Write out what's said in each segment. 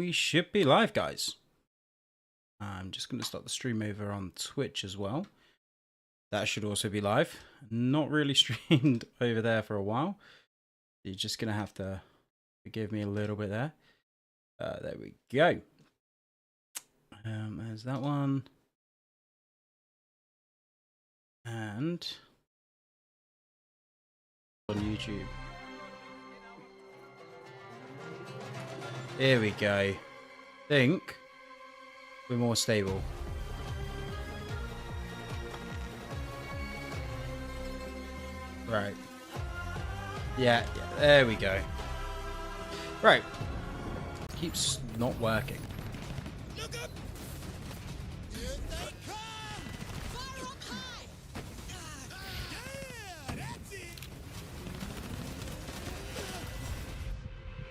we should be live, guys. I'm just going to start the stream over on Twitch as well. That should also be live. Not really streamed over there for a while. You're just going to have to forgive me a little bit there. There we go. There's that one. And on YouTube. Here we go. Think we're more stable. Right. Yeah, there we go. Right. Keeps not working. Look up. Here they come. Fire up high. Yeah, that's it.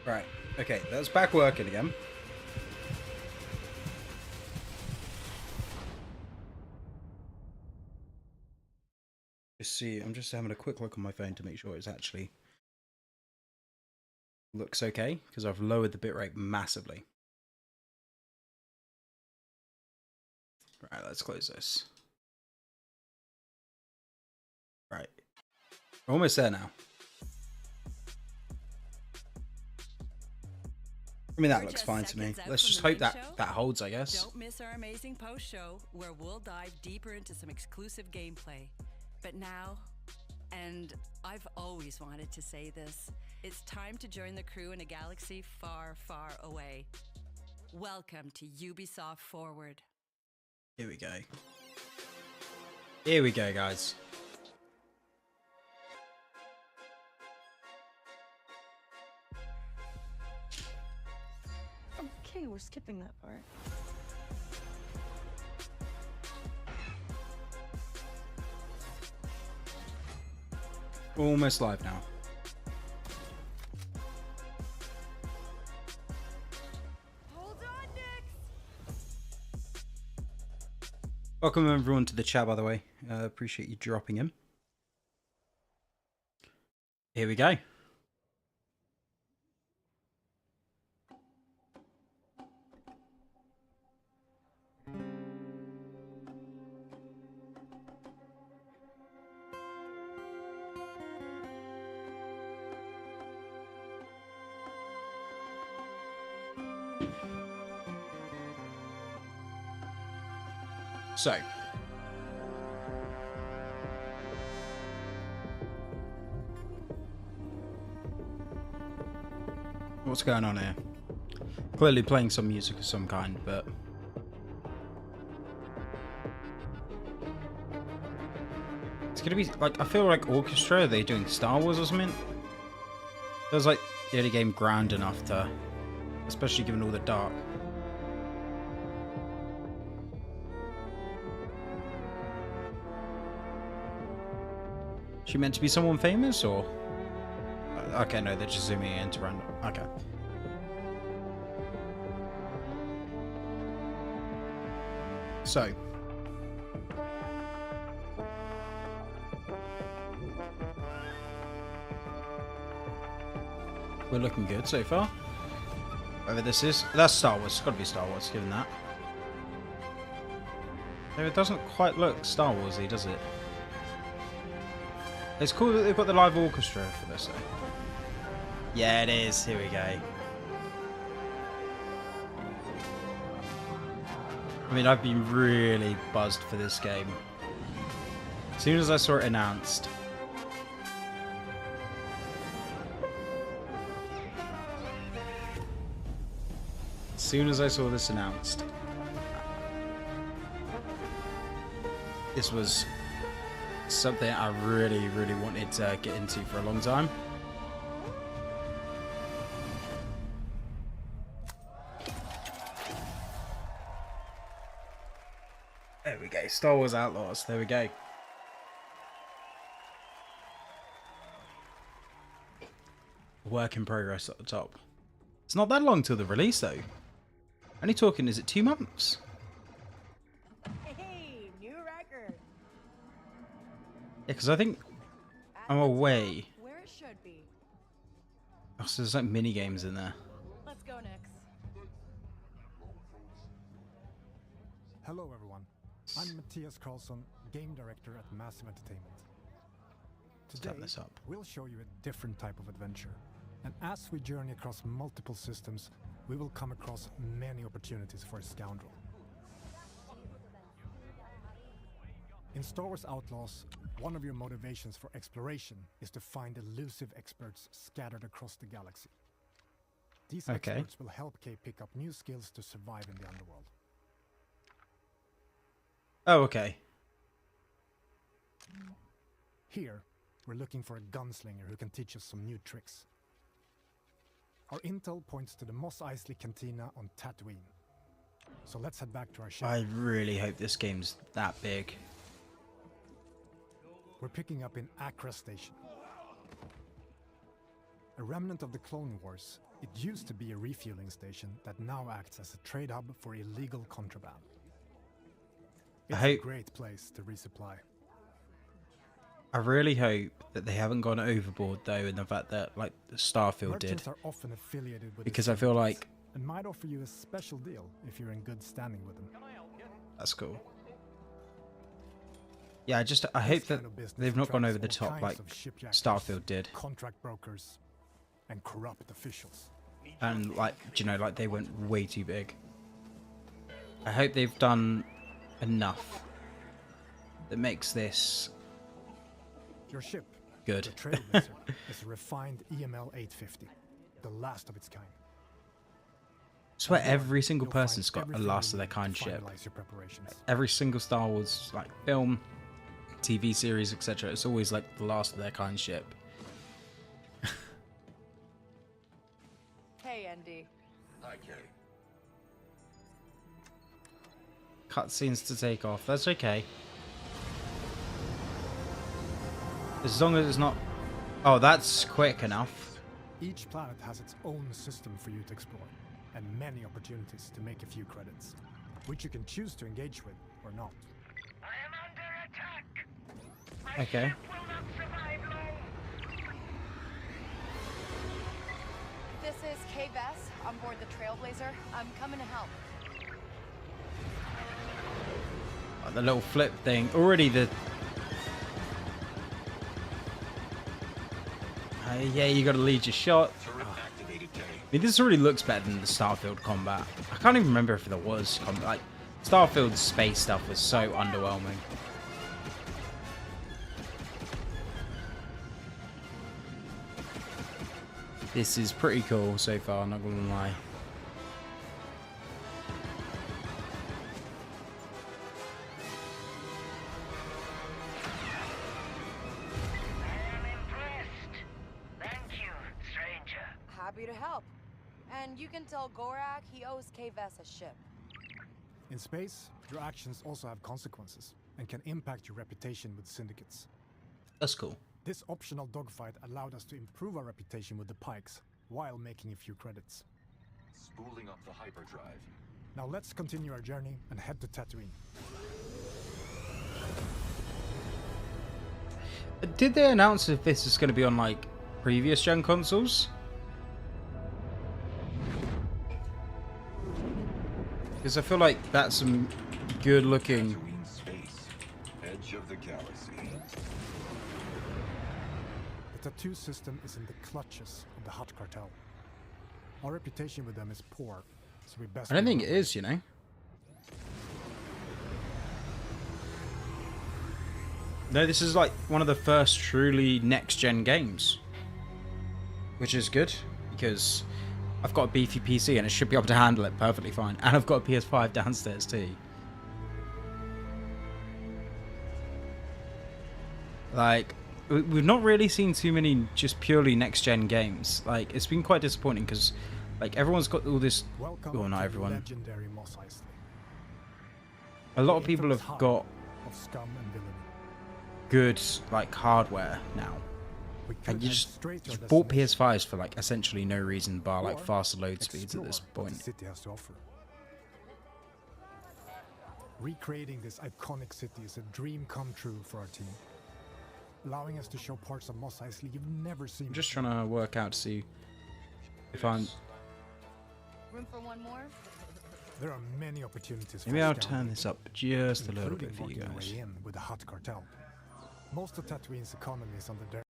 Right. Okay, that's back working again. Just see, I'm just having a quick look on my phone to make sure it's actually looks okay, because I've lowered the bitrate massively. Right, let's close this. Right. We're almost there now. I mean, that looks fine to me. Let's just hope that holds, I guess. Don't miss our amazing post-show, where we'll dive deeper into some exclusive gameplay. But now, and I've always wanted to say this, it's time to join the crew in a galaxy far, far away. Welcome to Ubisoft Forward. Here we go. Here we go, guys. Okay, we're skipping that part. Almost live now. Hold on, Nix! Welcome everyone to the chat, by the way. Appreciate you dropping in. Here we go. So, what's going on here? Clearly playing some music of some kind, but it's gonna be like, I feel like orchestra. Are they doing Star Wars or something? Feels like the early game grand enough to, especially given all the dark. She meant to be someone famous, or? Okay, no, they're just zooming into random. Okay. So. We're looking good so far. Whatever this is. That's Star Wars. It's got to be Star Wars, given that. No, it doesn't quite look Star Wars-y, does it? It's cool that they've got the live orchestra for this, though. Yeah, it is. Here we go. I mean, I've been really buzzed for this game. As soon as I saw it announced. As soon as I saw this announced. This was something I really, really wanted to get into for a long time. There we go. Star Wars Outlaws. There we go. Work in progress at the top. It's not that long till the release, though. Only talking, is it 2 months? Hey, new record. Yeah, because I think I'm away. Where it should be. Oh, so there's like mini games in there. Let's go, Nix. Hello everyone, I'm Matthias Karlsson, Game Director at Massive Entertainment. Today, Turn this up. we'll show you a different type of adventure. And as we journey across multiple systems, we will come across many opportunities for a scoundrel. In Star Wars Outlaws, one of your motivations for exploration is to find elusive experts scattered across the galaxy. These experts will help Kay pick up new skills to survive in the underworld. Oh, okay. Here, we're looking for a gunslinger who can teach us some new tricks. Our intel points to the Mos Eisley Cantina on Tatooine. So let's head back to our ship. I really hope this game's that big. We're picking up in Accra Station. A remnant of the Clone Wars, it used to be a refueling station that now acts as a trade hub for illegal contraband. It's a great place to resupply. I really hope that they haven't gone overboard though in the fact that like the Starfield did. Merchants are often affiliated with Because I feel like and might offer you a special deal if you're in good standing with them. that's cool. Yeah, I hope that they've not gone over the top like Starfield did. Contract brokers and corrupt officials. And like, you know, like they went way too big. I hope they've done enough that makes this Your ship, good. the Trailblazer, is a refined EML 850, the last of its kind. I swear every single person's got a last of their kind ship. Your preparations. Every single Star Wars like film, TV series, etc. It's always like the last of their kind ship. Hey, Andy. Hi, Kay. Cutscenes to take off. That's okay. As long as it's not... Oh, that's quick enough. Each planet has its own system for you to explore, and many opportunities to make a few credits, which you can choose to engage with or not. I am under attack. My Okay. ship will not survive long. This is Kay Vess on board the Trailblazer. I'm coming to help. Oh, the little flip thing. Already the... yeah, you gotta lead your shot. I mean, this already looks better than the Starfield combat. I can't even remember if there was combat. Like, Starfield's space stuff was so underwhelming. This is pretty cool so far, not gonna lie. Happy to help. And you can tell Gorak he owes Kay Vess a ship. In space, your actions also have consequences and can impact your reputation with syndicates. That's cool. This optional dogfight allowed us to improve our reputation with the Pikes while making a few credits. Spooling up the hyperdrive. Now let's continue our journey and head to Tatooine. Did they announce if this is going to be on like previous gen consoles? Because I feel like that's some good looking. Tatooine space. Edge of the galaxy. The Tattoo system is in the clutches of the Hutt cartel. Our reputation with them is poor, so we best... I don't think it is, you know. No, this is like one of the first truly next-gen games. Which is good, because I've got a beefy PC and it should be able to handle it perfectly fine. And I've got a PS5 downstairs too. Like, we've not really seen too many just purely next-gen games. Like, it's been quite disappointing because, like, everyone's got all this... Well, not everyone. Legendary Mos Eisley. A lot of people have got Of scum and villainy. good, like, hardware now. We could And you head just straight to our bought destination, PS5s for, like, essentially no reason bar, like, or faster load speeds at this explore what point. the city has to offer. Recreating this iconic city is a dream come true for our team, allowing us to show parts of Mos Eisley you've never seen. I'm just trying to work out to see if I'm... Room for one more? There are many opportunities for Maybe I'll scouting, turn this up just a little bit including for you working your guys. way in with the Hutt cartel. Most of Tatooine's economy is under their,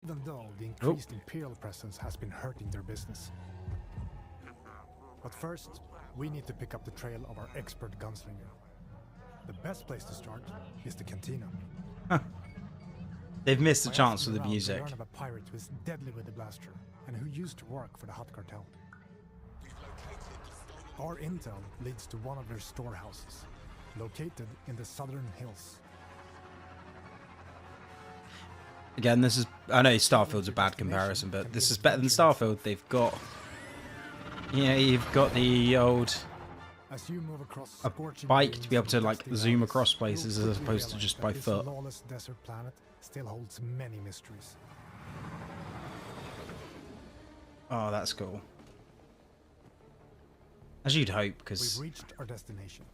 even though the increased Imperial presence has been hurting their business. But first, we need to pick up the trail of our expert gunslinger. The best place to start is the cantina. They've missed the By chance asking with the around, music. we learn of a pirate who is deadly with the blaster and who used to work for the Hutt cartel. Our intel leads to one of their storehouses, located in the southern hills. Again, this is, I know Starfield's a bad comparison, but this is better than Starfield. They've got, you know, you've got the old As you move across a scorching bike dunes to be able to and like dusty zoom valleys, across places you'll as quickly opposed to realize just that by this foot. lawless desert planet still holds many mysteries. Oh, that's cool. As you'd hope, We've because reached our destination.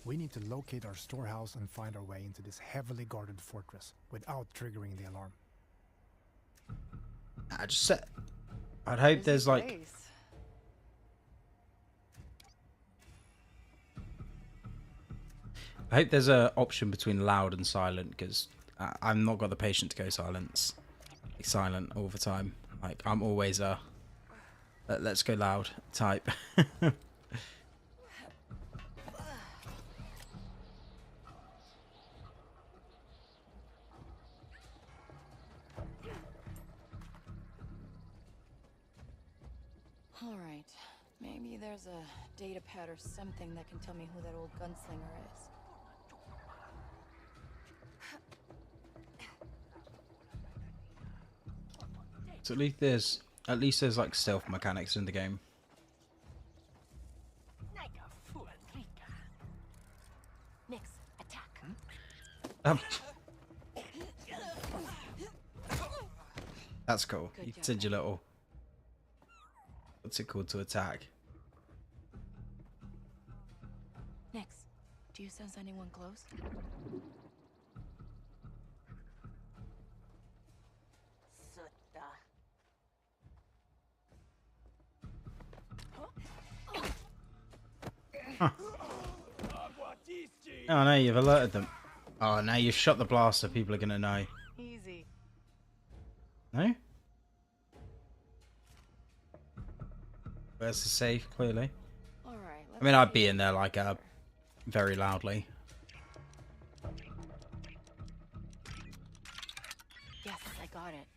We need to locate our storehouse and find our way into this heavily guarded fortress without triggering the alarm. I just said, I'd hope there's like, Place. I hope there's a option between loud and silent, because I've not got the patience to go silent all the time. Like I'm always a let's go loud type. All right. Maybe there's a data pad or something that can tell me who that old gunslinger is. So at least there's like stealth mechanics in the game. Nix, attack. That's cool. Good You can job. send your little, what's it called, to attack. Nix, do you sense anyone close? Oh no, you've alerted them. Oh, now you've shot the blaster. People are gonna know. Easy. No? Where's the safe? Clearly. All right. I mean, I'd be in there like very loudly. Yes, I got it.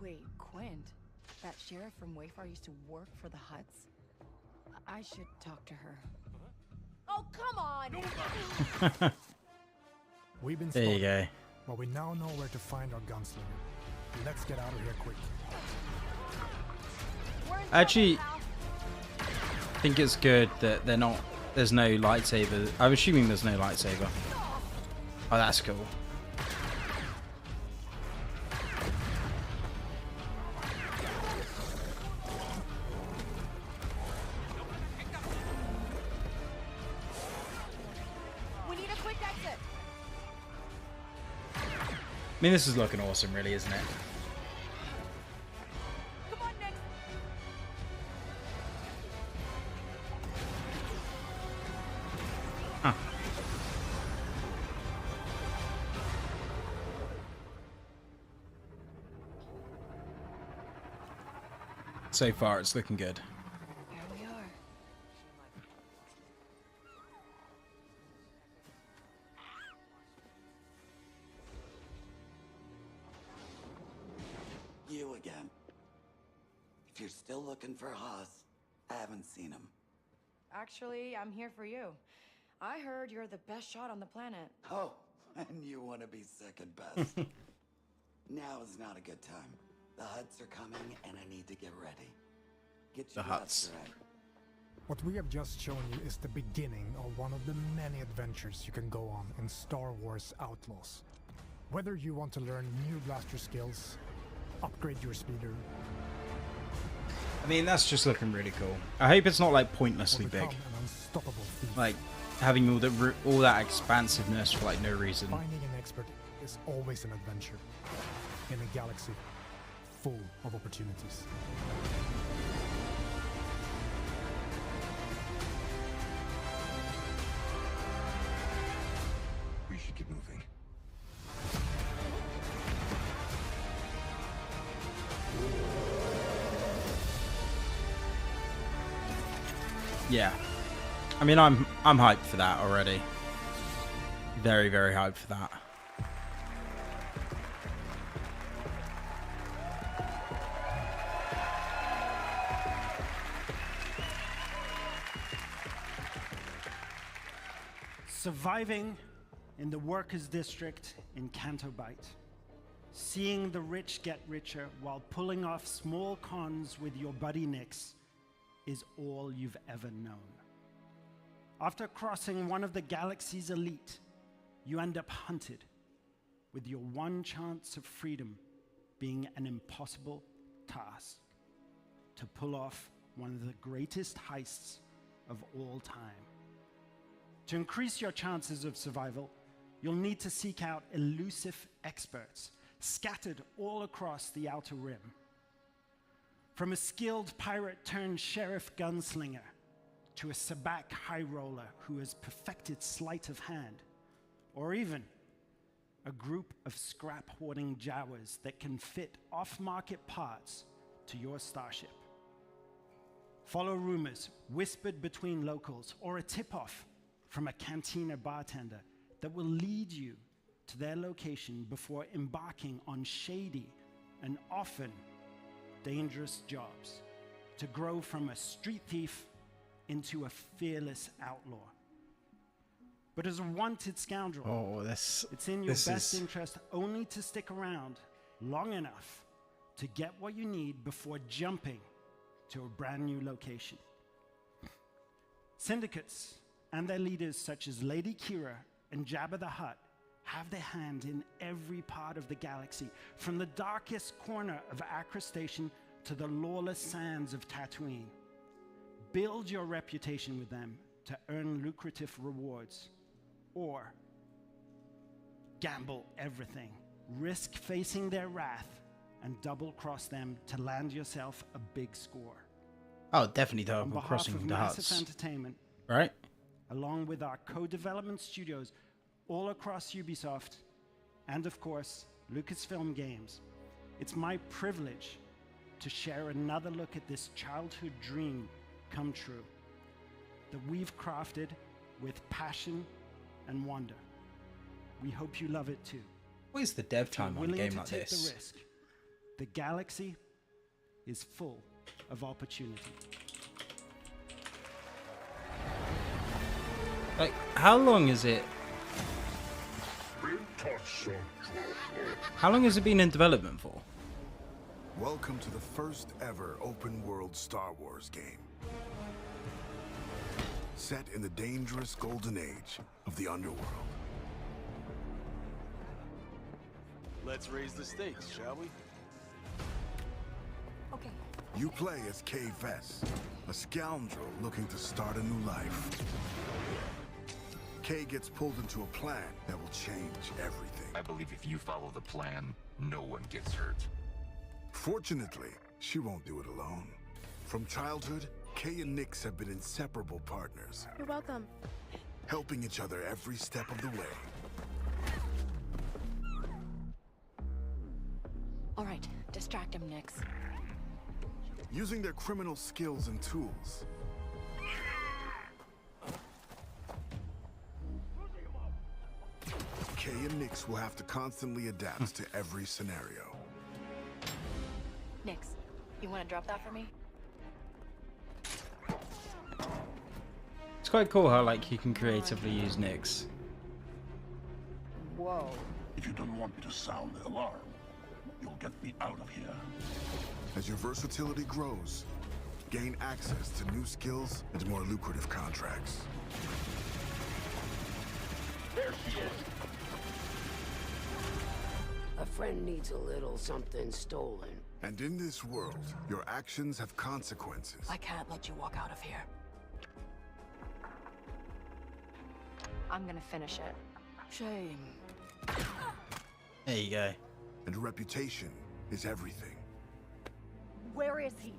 Wait, Quint, that sheriff from Wayfar used to work for the Hutts? I should talk to her. Oh, come on! We've been There you spotted, go. but we now know where to find our gunslinger. Let's get out of here quick. We're in Actually, trouble, pal. I think it's good that there's no lightsaber. I'm assuming there's no lightsaber. Oh, that's cool. We need a quick exit. I mean, this is looking awesome, really, isn't it? Come on, Nix. Huh. So far, it's looking good. Here we are. You again. If you're still looking for Haas, I haven't seen him. Actually, I'm here for you. I heard you're the best shot on the planet. Oh, and you want to be second best. Now is not a good time. The Hutts are coming, and I need to get ready. Get your The butts Hutts. ready. What we have just shown you is the beginning of one of the many adventures you can go on in Star Wars Outlaws. Whether you want to learn new blaster skills, upgrade your speeder, I mean, that's just looking really cool. I hope it's not like or pointlessly become big, an unstoppable thief, like having all that expansiveness for like no reason. finding an expert is always an adventure in a galaxy full of opportunities. We should get moving. Yeah. I mean, I'm hyped for that already. Very, very hyped for that. Surviving in the workers' district in Canto Bight. Seeing the rich get richer while pulling off small cons with your buddy Nix is all you've ever known. After crossing one of the galaxy's elite, you end up hunted, with your one chance of freedom being an impossible task to pull off one of the greatest heists of all time. To increase your chances of survival, you'll need to seek out elusive experts scattered all across the Outer Rim. From a skilled pirate-turned-sheriff gunslinger to a sabacc high roller who has perfected sleight of hand, or even a group of scrap-hoarding Jawas that can fit off-market parts to your starship. Follow rumors whispered between locals or a tip-off from a cantina bartender that will lead you to their location before embarking on shady and often dangerous jobs to grow from a street thief into a fearless outlaw. But as a wanted scoundrel, it's in your best interest only to stick around long enough to get what you need before jumping to a brand new location. Syndicates and their leaders such as Lady Kira and Jabba the Hutt have their hand in every part of the galaxy, from the darkest corner of Acre Station to the lawless sands of Tatooine. Build your reputation with them to earn lucrative rewards, or gamble everything, risk facing their wrath, and double-cross them to land yourself a big score. Oh, definitely double-crossing the Hutts. Massive Entertainment, right? Along with our co-development studios all across Ubisoft, and of course, Lucasfilm Games, it's my privilege to share another look at this childhood dream come true that we've crafted with passion and wonder. We hope you love it too. What is the dev time on a game like this? The risk. The galaxy is full of opportunity. Like, how long is it? How long has it been in development for? Welcome to the first ever open world Star Wars game. Set in the dangerous golden age of the underworld. Let's raise the stakes, shall we? Okay. You play as Kay Vess, a scoundrel looking to start a new life. Kay gets pulled into a plan that will change everything. I believe if you follow the plan, no one gets hurt. Fortunately, she won't do it alone. From childhood, Kay and Nix have been inseparable partners. You're welcome. Helping each other every step of the way. All right, distract him, Nix. Using their criminal skills and tools. Kay and Nix will have to constantly adapt to every scenario. Nix, you want to drop that for me? It's quite cool how like you can creatively use Nix. Whoa. If you don't want me to sound the alarm, you'll get me out of here. As your versatility grows, gain access to new skills and more lucrative contracts. There she is. A friend needs a little something stolen. And in this world, your actions have consequences. I can't let you walk out of here. I'm gonna finish it. Shame. There you go. And reputation is everything. Where is he?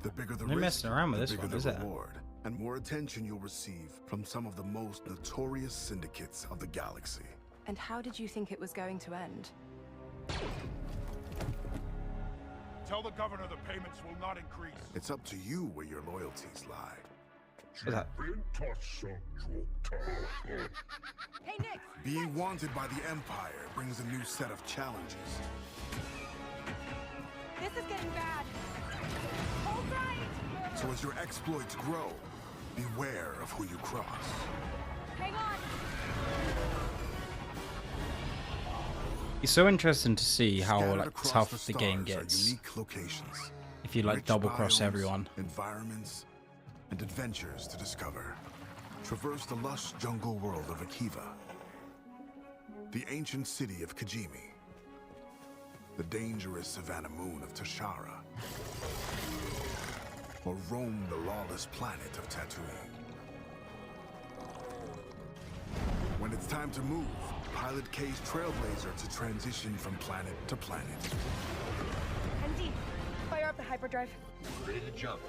The bigger the They're risk, messing around with the this bigger one, the is it? reward, and more attention you'll receive from some of the most notorious syndicates of the galaxy. And how did you think it was going to end? Tell the governor the payments will not increase. It's up to you where your loyalties lie. What's that? Hey, Nick! Being wanted by the Empire brings a new set of challenges. This is getting bad. Hold tight! So as your exploits grow, beware of who you cross. Hang on! It's so interesting to see how Scattered like across tough the game stars are gets unique locations, if you like rich double cross biomes, everyone. environments, and adventures to discover. Traverse the lush jungle world of Akiva, the ancient city of Kijimi, the dangerous savannah moon of Tashara, or roam the lawless planet of Tatooine. When it's time to move, pilot K's Trailblazer to transition from planet to planet. MD, fire up the hyperdrive. Ready to jump.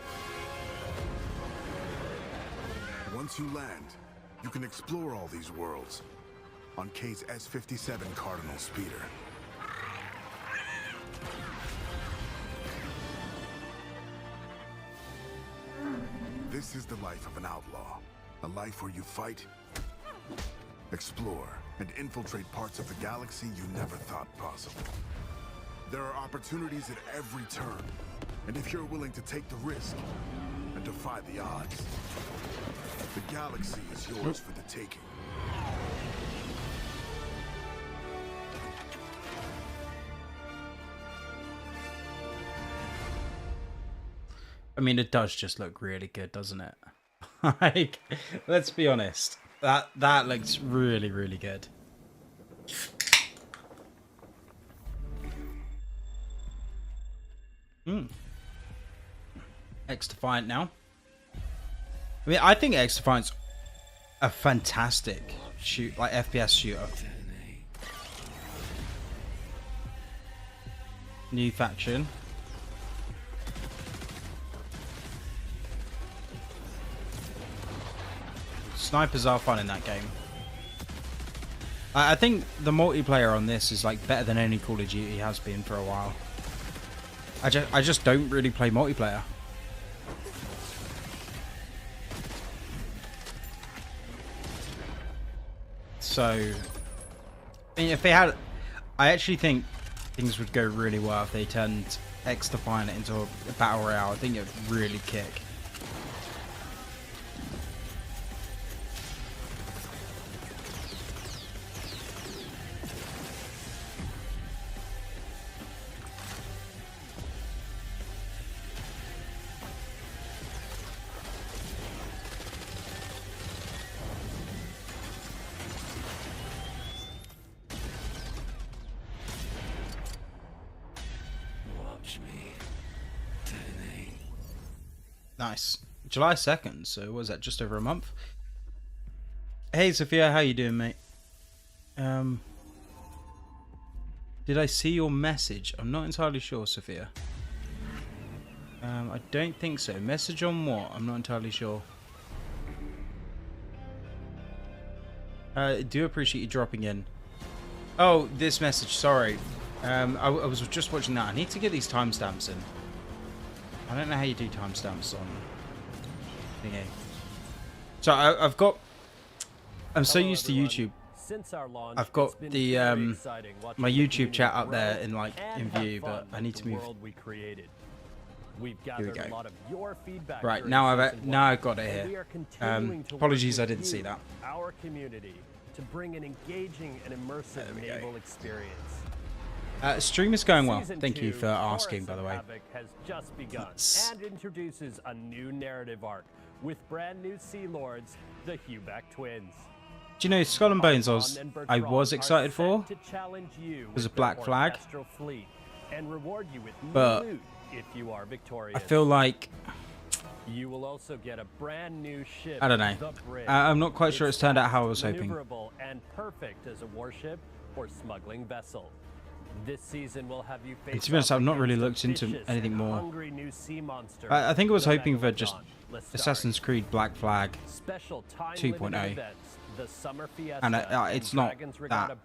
Once you land, you can explore all these worlds on K's S-57 Cardinal speeder. This is the life of an outlaw. A life where you fight, explore, and infiltrate parts of the galaxy you never thought possible. There are opportunities at every turn, and if you're willing to take the risk and defy the odds, the galaxy is yours for the taking. I mean, it does just look really good, doesn't it? Like, let's be honest. That looks really, really good. XDefiant now. I mean, I think XDefiant's a fantastic FPS shooter. New faction. Snipers are fun in that game. I think the multiplayer on this is like better than any Call of Duty has been for a while. I just don't really play multiplayer. So, I mean, if they had, I actually think things would go really well if they turned XDefiant into a battle royale. I think it would really kick. Nice. July 2nd, so what was that, just over a month? Hey Sophia, how you doing, mate? Did I see your message? I'm not entirely sure, Sophia. I don't think so. Message on what? I'm not entirely sure. I do appreciate you dropping in. Oh, this message, sorry. I was just watching that. I need to get these timestamps in. I don't know how you do timestamps on thingy. So I've got. I'm so used to YouTube. Since our launch, I've got the my YouTube chat up there in view, but I need to move. We've gathered a lot of your feedback. Right, now I've got it here. Apologies, I didn't see that. Our community to bring an engaging and immersive naval experience. Stream is going well. Thank you for asking, by the way. Havoc has just begun and introduces a new narrative arc with brand new Sea Lords, the Huback twins. Do you know Skull and Bones? I was excited for because of Black Flag, and reward you with but loot if you are victorious. I feel like you will also get a brand new ship. I don't know. I'm not quite sure it's turned out how I was hoping. Maneuverable and perfect as a warship or smuggling vessel. This season will have you face And to be honest, I've not really looked into anything more. I think I was hoping for just Assassin's Creed Black Flag 2.0. And it's not that,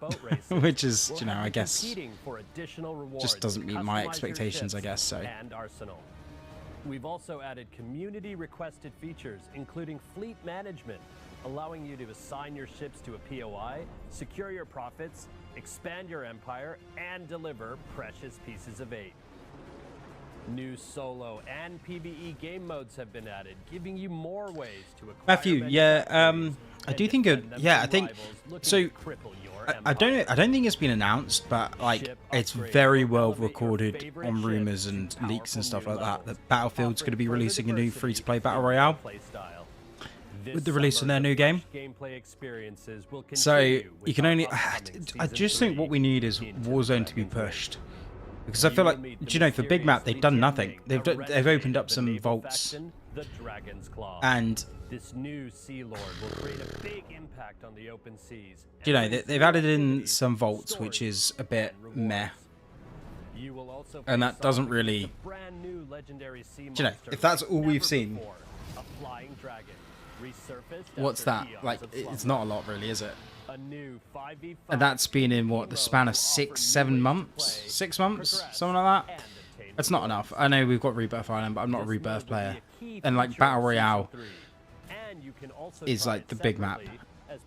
which is, you know, I guess, just doesn't meet my expectations, I guess, so. We've also added community-requested features, including fleet management, allowing you to assign your ships to a POI, secure your profits, expand your empire, and deliver precious pieces of aid. New solo and PvE game modes have been added, giving you more ways to acquire Matthew, yeah, I do think I think so. I don't think it's been announced, but like it's very well recorded on rumors and leaks and stuff like that that Battlefield's going to be releasing a new free-to-play battle royale with the release of their new game. So you can only. I just think what we need is Warzone to be pushed. Because I feel like, you know, for Big Map, they've done nothing. They've opened up some vaults, and this new Sea Lord will create a big impact on the open seas. You know, they've added in some vaults, which is a bit meh, and that doesn't really. You know, if that's all we've seen, what's that? Like, it's not a lot, really, is it? And that's been in what, the span of 6-7 months? 6 months? Something like that? That's not enough. I know we've got Rebirth Island, but I'm not a Rebirth player. And like Battle Royale is like the big map.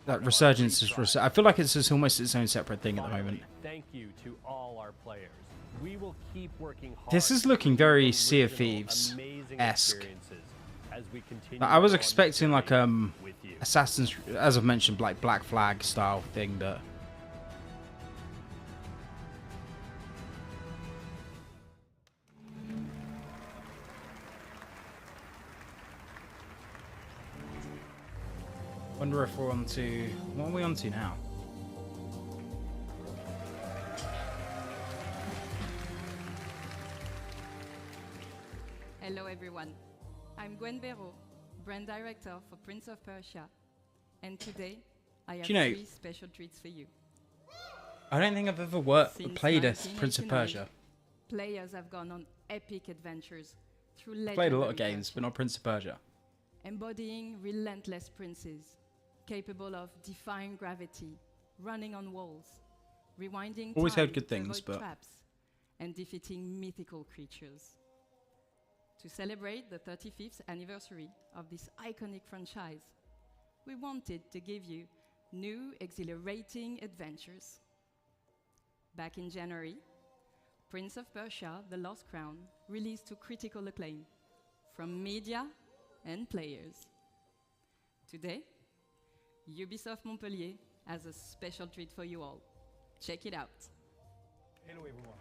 That Resurgence is I feel like it's just almost its own separate thing at the moment. Thank you to all our players. We will keep working hard. This is looking very Sea of Thieves-esque. I was expecting like Assassin's, as I've mentioned, like Black Flag style thing, but wonder if we're on to, what are we on to now? Hello everyone, I'm Gwen Vero, brand director for Prince of Persia, and today I have 3 special treats for you. I don't think I've ever played a Prince of Persia. Players have gone on epic adventures through legendary played a lot of games, but not Prince of Persia. Embodying relentless princes, capable of defying gravity, running on walls, rewinding always time heard good things, but traps, and defeating mythical creatures. To celebrate the 35th anniversary of this iconic franchise, we wanted to give you new exhilarating adventures. Back in January, Prince of Persia: The Lost Crown released to critical acclaim from media and players. Today, Ubisoft Montpellier has a special treat for you all. Check it out. Hello everyone.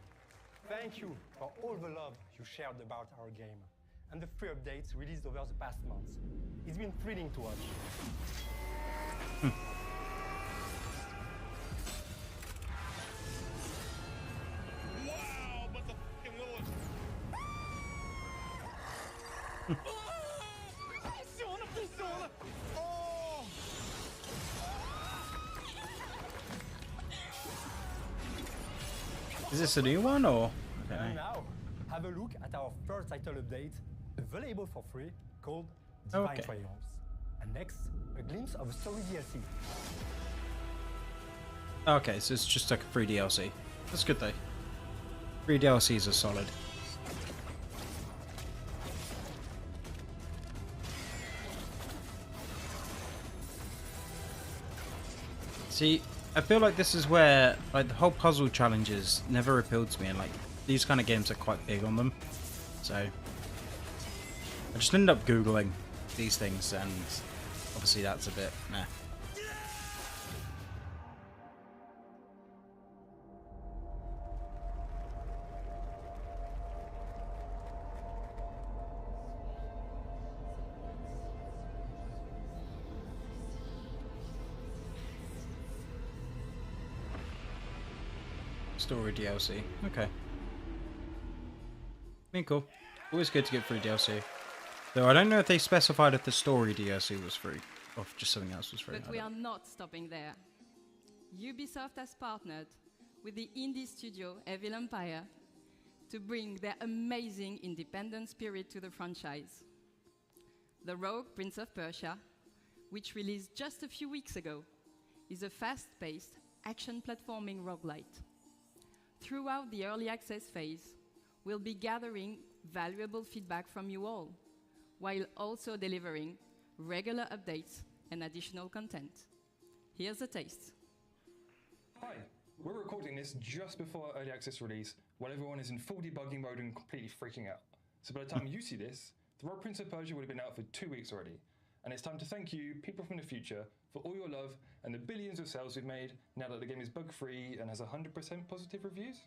Thank you for all the love you shared about our game and the free updates released over the past months. It's been thrilling to watch. Wow, but the f***ing Lord. Is this a new one or? And now, have a look at our first title update, available for free, called Divine Triumphs. And next, a glimpse of a story DLC. Okay, so it's just like a free DLC. That's good though. Free DLCs are solid. See, I feel like this is where like the whole puzzle challenges never appealed to me, and like these kind of games are quite big on them. So I just ended up Googling these things, and obviously that's a bit meh. Story DLC. Okay. I mean, cool. Always good to get free DLC. Though I don't know if they specified if the story DLC was free, or if just something else was free. But we are not stopping there. Ubisoft has partnered with the indie studio Evil Empire to bring their amazing independent spirit to the franchise. The Rogue Prince of Persia, which released just a few weeks ago, is a fast-paced action platforming roguelite. Throughout the early access phase, we'll be gathering valuable feedback from you all, while also delivering regular updates and additional content. Here's a taste. Hi, we're recording this just before early access release, while everyone is in full debugging mode and completely freaking out. So by the time you see this, The Rogue Prince of Persia would have been out for 2 weeks already. And it's time to thank you, people from the future, for all your love and the billions of sales we've made now that the game is bug-free and has 100% positive reviews.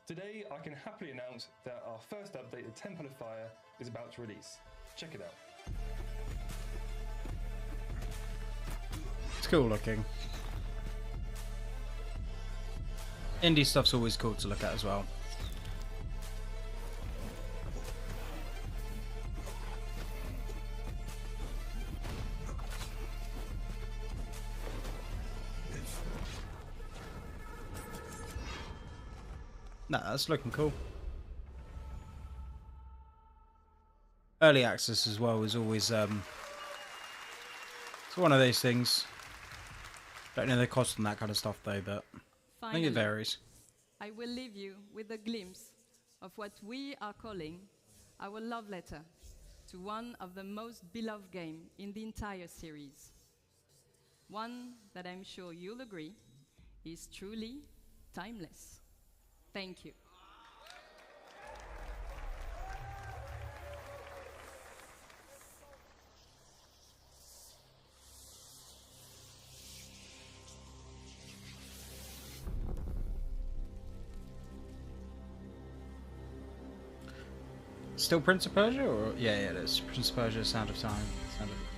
Today, I can happily announce that our first update, The Temple of Fire, is about to release. Check it out. It's cool looking. Indie stuff's always cool to look at as well. Nah, that's looking cool. Early access as well is always it's one of those things. Don't know the cost on that kind of stuff though, but I think it varies. I will leave you with a glimpse of what we are calling our love letter to one of the most beloved games in the entire series. One that I'm sure you'll agree is truly timeless. Thank you. Still Prince of Persia, or yeah, it is Prince of Persia: Sound of Time.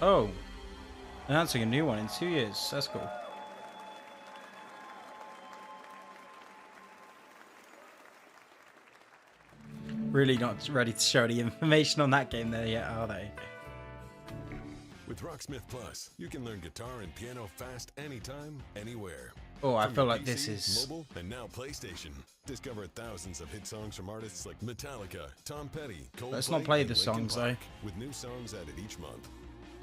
Oh, announcing a new one in 2 years. That's cool. Really not ready to show any information on that game there yet, are they? With Rocksmith Plus, you can learn guitar and piano fast anytime, anywhere. Oh, I From feel your like this PC, is... mobile, and now PlayStation. Discover thousands of hit songs from artists like Metallica, Tom Petty, Coldplay, Let's not play and the Linkin songs though. Park, with new songs added each month.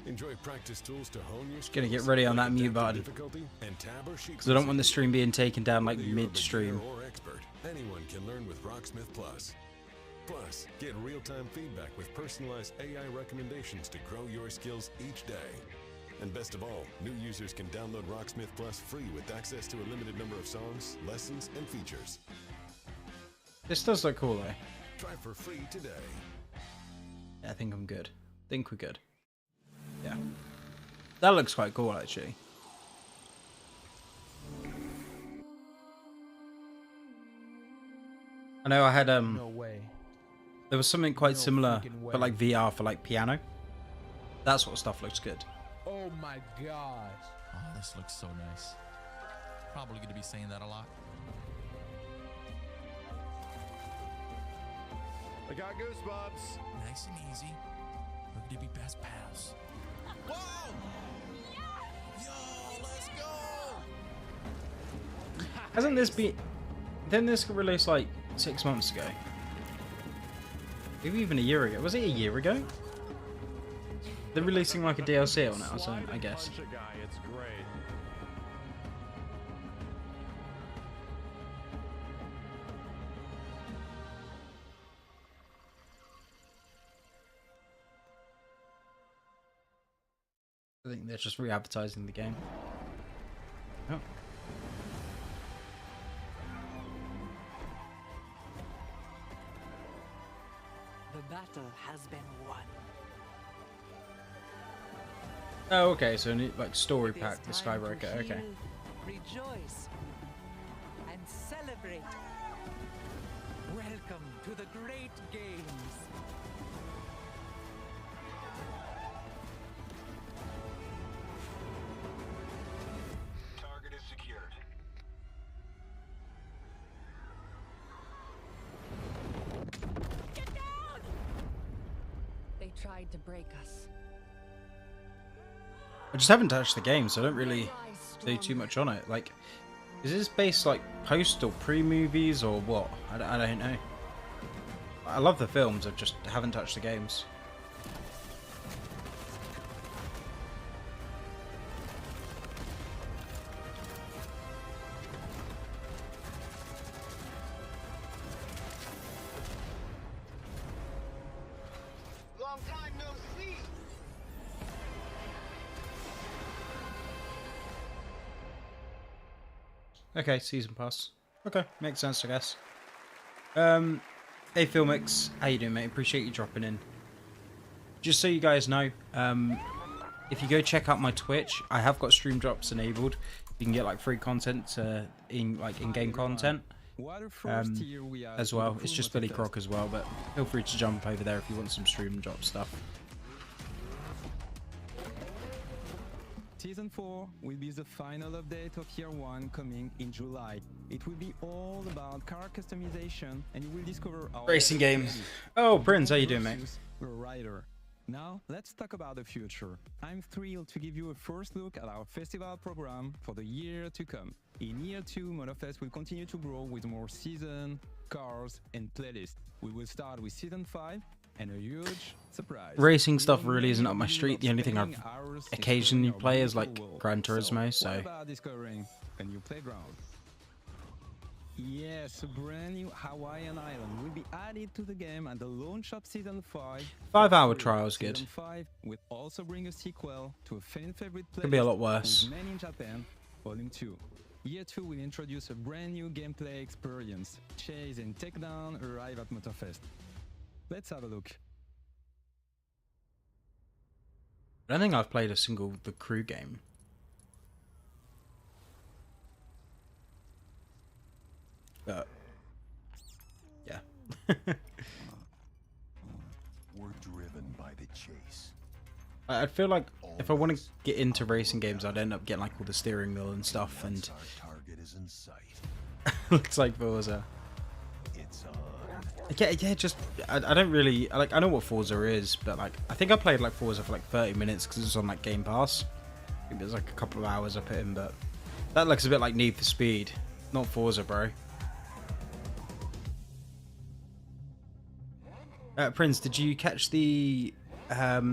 Enjoy practice tools to hone your skills. Gonna get ready on that mute button because I don't want the stream being taken down like mid-stream. Or expert, anyone can learn with Rocksmith Plus. Plus, get real-time feedback with personalized AI recommendations to grow your skills each day. And best of all, new users can download Rocksmith Plus free with access to a limited number of songs, lessons, and features. This does look cool though. Try for free today. Yeah, I think I'm good. I think we're good. Yeah. That looks quite cool actually. I know I had No way. There was something quite No similar, freaking way. but like VR for like piano. That sort of stuff looks good. Oh my gosh. Oh, this looks so nice. Probably going to be saying that a lot. I got goosebumps. Nice and easy. We're going to be best pals. Whoa! Yo, let's go! Hasn't this been... Didn't this release like 6 months ago? Maybe even a year ago. Was it a year ago? They're releasing like a DLC on it or something, I guess. It's great. I think they're just re-advertising the game. Oh. The battle has been won. Oh, okay, so like story pack, the Skybreaker, okay. Rejoice and celebrate. Welcome to the great games. Target is secured. Get down! They tried to break us. I just haven't touched the game, so I don't really do too much on it. Like, Is this based like post or pre-movies or what? I don't know. I love the films, I just haven't touched the games. Long time no see. Okay, season pass. Okay, makes sense, I guess. Hey Filmix, how you doing, mate? Appreciate you dropping in. Just so you guys know, if you go check out my Twitch, I have got stream drops enabled. You can get like free content, in-game content, as well. It's just Billy Croc as well, but feel free to jump over there if you want some stream drop stuff. Season 4 will be the final update of Year 1 coming in July. It will be all about car customization and you will discover our Racing game. Oh, Prince, how you doing, mate? A rider. Now, let's talk about the future. I'm thrilled to give you a first look at our festival program for the year to come. In Year 2, Monofest will continue to grow with more season, cars, and playlists. We will start with Season 5 and a huge surprise. Racing stuff really isn't up my street. The only thing I've occasionally play is like Gran Turismo, so. What about discovering a new playground? Yes, a brand new Hawaiian island will be added to the game at the launch of Season 5. 5-hour trial is good. Season 5 will also bring a sequel to a fan favorite playlist. Could be a lot worse. With Men in Japan, Volume 2. Year 2 will introduce a brand new gameplay experience. Chase and Takedown arrive at Motorfest. Let's have a look. I don't think I've played a single The Crew game. But yeah. We're driven by the chase. I feel like if I want to get into racing games, I'd end up getting like all the steering wheel and stuff, and Target is in sight. looks like Forza. It's on. Yeah, just I don't really like. I know what Forza is, but like I think I played like Forza for like 30 minutes because it was on like Game Pass. I think there's like a couple of hours I put in, but that looks a bit like Need for Speed, not Forza, bro. Prince, did you catch the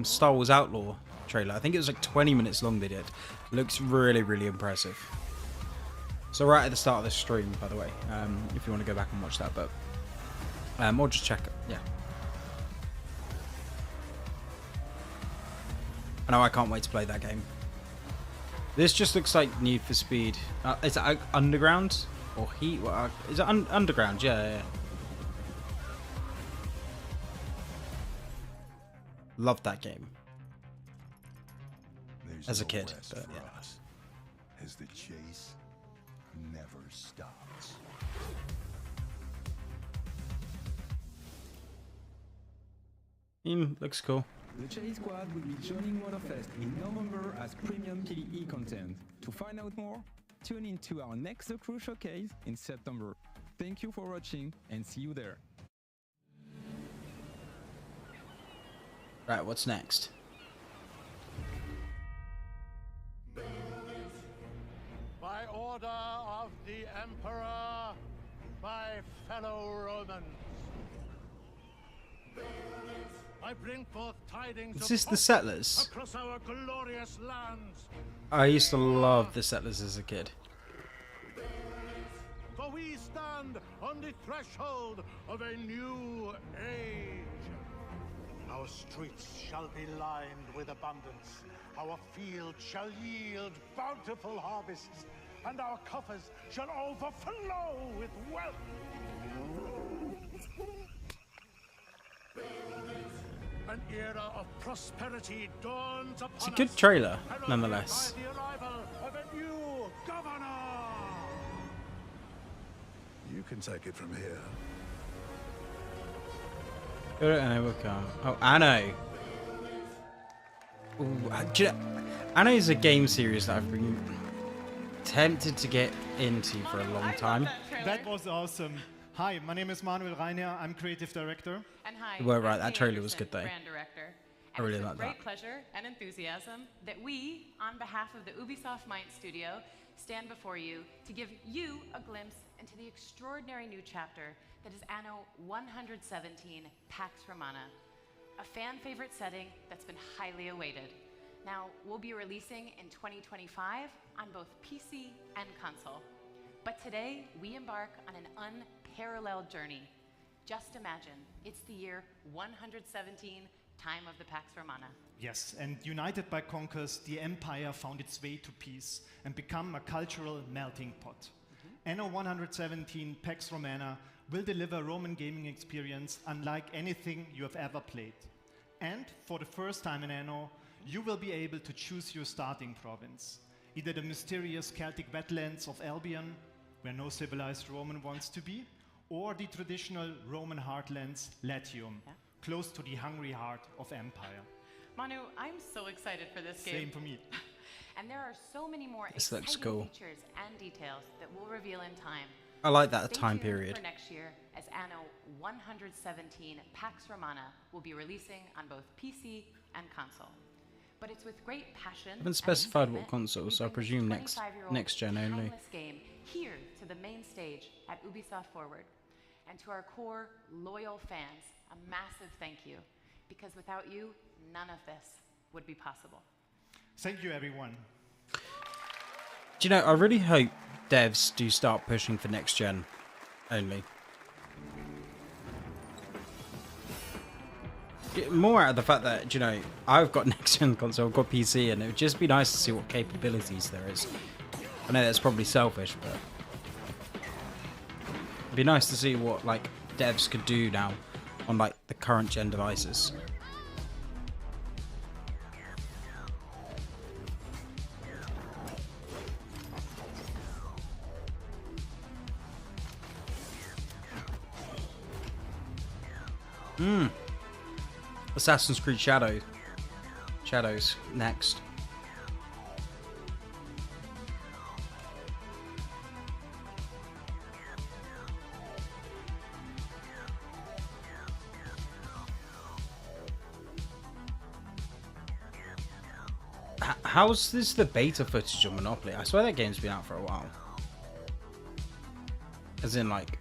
Star Wars Outlaw trailer? I think it was like 20 minutes long. They did. Looks really, really impressive. So right at the start of the stream, by the way, if you want to go back and watch that, but or just check it. Yeah. I know I can't wait to play that game. This just looks like Need for Speed. Is it Underground or Heat? Is it Underground? Yeah. Loved that game as a kid, but yeah. As the chase never stops. Looks cool. The Chase Squad will be joining Motorfest in November as premium PvE content. To find out more, tune in to our next The Crew showcase in September. Thank you for watching and see you there. Right, what's next? By order of the Emperor, my fellow Romans, I bring forth tidings Is this the Settlers? across our glorious lands. I used to love the Settlers as a kid. For we stand on the threshold of a new age. Our streets shall be lined with abundance. Our fields shall yield bountiful harvests, and our coffers shall overflow with wealth. An era of prosperity dawns upon us. It's a good trailer, nonetheless. By the arrival of a new governor. You can take it from here. Anno will come. Oh, Anno. Ooh, Anno is a game series that I've been tempted to get into for a long time. That was awesome. Hi, my name is Manuel Reiner. I'm creative director. And hi, You were right, I'm that Kay trailer was Anderson, good though. Brand director. I really it's like with that. great pleasure and enthusiasm that we, on behalf of the Ubisoft Mind Studio, stand before you to give you a glimpse into the extraordinary new chapter that is Anno 117 Pax Romana, a fan favorite setting that's been highly awaited. Now, we'll be releasing in 2025 on both PC and console. But today, we embark on an unparalleled journey. Just imagine, it's the year 117, time of the Pax Romana. Yes, and united by conquers, the Empire found its way to peace and become a cultural melting pot. Anno 117 Pax Romana will deliver Roman gaming experience unlike anything you have ever played. And for the first time in Anno, you will be able to choose your starting province. Either the mysterious Celtic wetlands of Albion, where no civilized Roman wants to be, or the traditional Roman heartlands, Latium, close to the hungry heart of Empire. Manu, I'm so excited for this game. Same for me. And there are so many more This exciting looks cool. features and details that we'll reveal in time. I like that Stay time tuned period. for next year, as Anno 117 Pax Romana will be releasing on both PC and console. But it's with great passion. I haven't and specified what excitement console, so I that we bring presume this 25-year-old next gen only. timeless game here to the main stage at Ubisoft Forward. And to our core, loyal fans, a massive thank you. Because without you, none of this would be possible. Thank you, everyone. Do you know, I really hope devs do start pushing for next gen only. More out of the fact that, you know, I've got next gen console, I've got PC, and it would just be nice to see what capabilities there is. I know that's probably selfish, but it'd be nice to see what like devs could do now on like the current gen devices. Assassin's Creed Shadows next. How's this the beta footage of Monopoly? I swear that game's been out for a while. As in like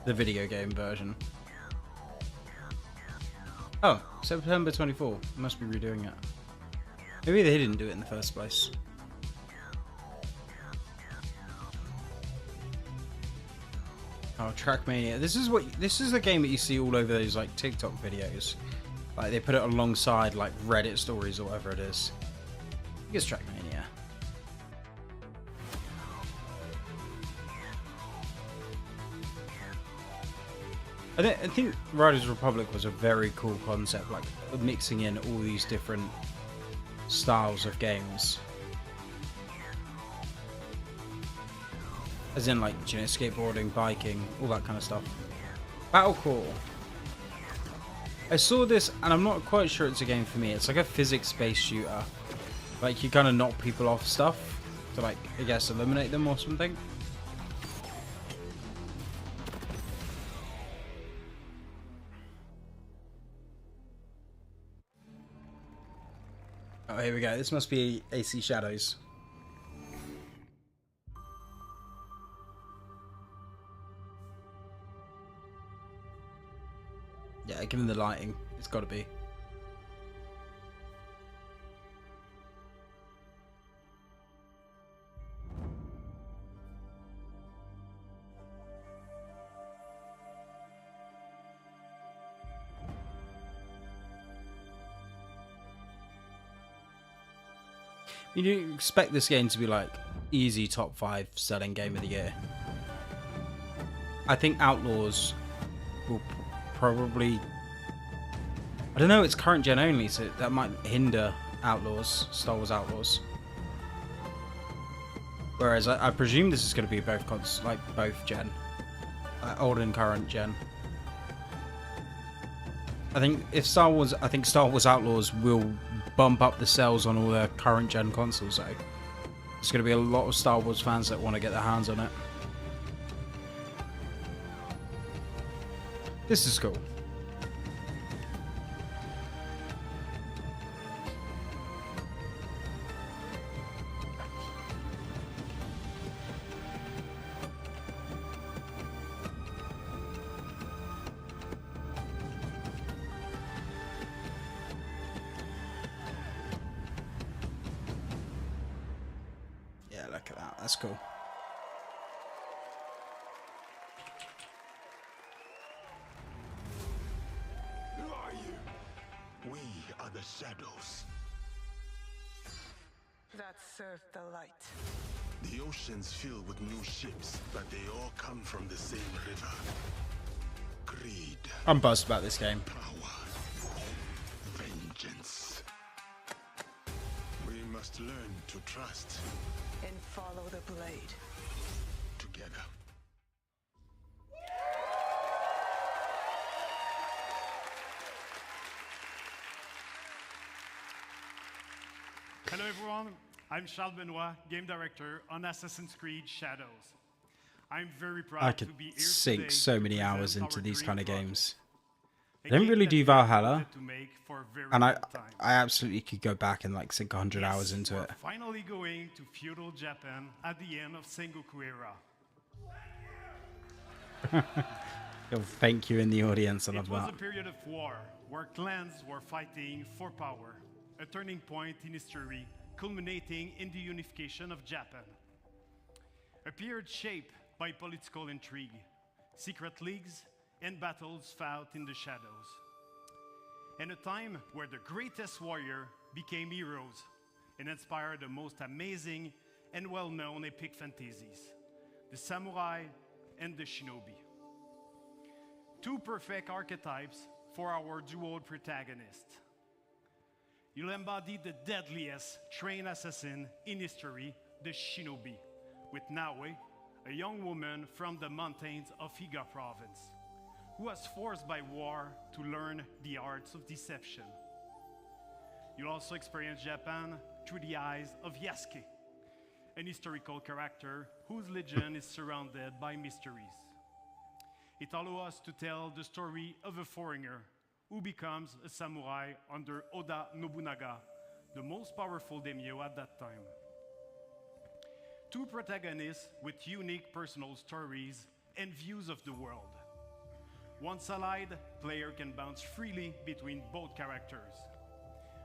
the video game version. Oh, September 24. Must be redoing it. Maybe they didn't do it in the first place. Oh, Trackmania. This is the game that you see all over those like TikTok videos. Like they put it alongside like Reddit stories or whatever it is. I think it's Trackmania. I think Riders Republic was a very cool concept, like mixing in all these different styles of games. As in like, you know, skateboarding, biking, all that kind of stuff. Battlecore. I saw this and I'm not quite sure it's a game for me. It's like a physics-based shooter. Like you kind of knock people off stuff to like, I guess, eliminate them or something. Oh, here we go. This must be AC Shadows. Yeah, given the lighting, it's got to be. You expect this game to be like easy top 5 selling game of the year. I think Outlaws will probably, I don't know, it's current gen only, so that might hinder Outlaws, Star Wars Outlaws. Whereas I presume this is going to be both both gen, old and current gen. I think Star Wars Outlaws will bump up the sales on all their current gen consoles though. There's going to be a lot of Star Wars fans that want to get their hands on it. This is cool. look at that. That's cool. Who are you? We are the shadows. That served the light. The ocean's filled with new ships, but they all come from the same river. Greed. I'm buzzed about this game. Power. Vengeance. We must learn to trust. And follow the blade. Together. Hello everyone, I'm Charles Benoit, game director on Assassin's Creed Shadows. I'm very proud I to could be here sink today so to many present hours into our these dream kind of project. games. A I didn't game really that do we have Valhalla, wanted to make for a very and I long time. absolutely could go back and like sink 100 hours into we're it. finally going to feudal Japan at the end of Sengoku era. You'll thank you in the audience. I love It was that. a period of war where clans were fighting for power, a turning point in history culminating in the unification of Japan. A period shaped by political intrigue, secret leagues, and battles fought in the shadows. And a time where the greatest warrior became heroes and inspired the most amazing and well-known epic fantasies, the samurai and the shinobi. Two perfect archetypes for our duo protagonists. You'll embody the deadliest trained assassin in history, the shinobi, with Naue, a young woman from the mountains of Higa province, who was forced by war to learn the arts of deception. You'll also experience Japan through the eyes of Yasuke, an historical character whose legend is surrounded by mysteries. It allows us to tell the story of a foreigner who becomes a samurai under Oda Nobunaga, the most powerful daimyo at that time. Two protagonists with unique personal stories and views of the world. Once allied, player can bounce freely between both characters.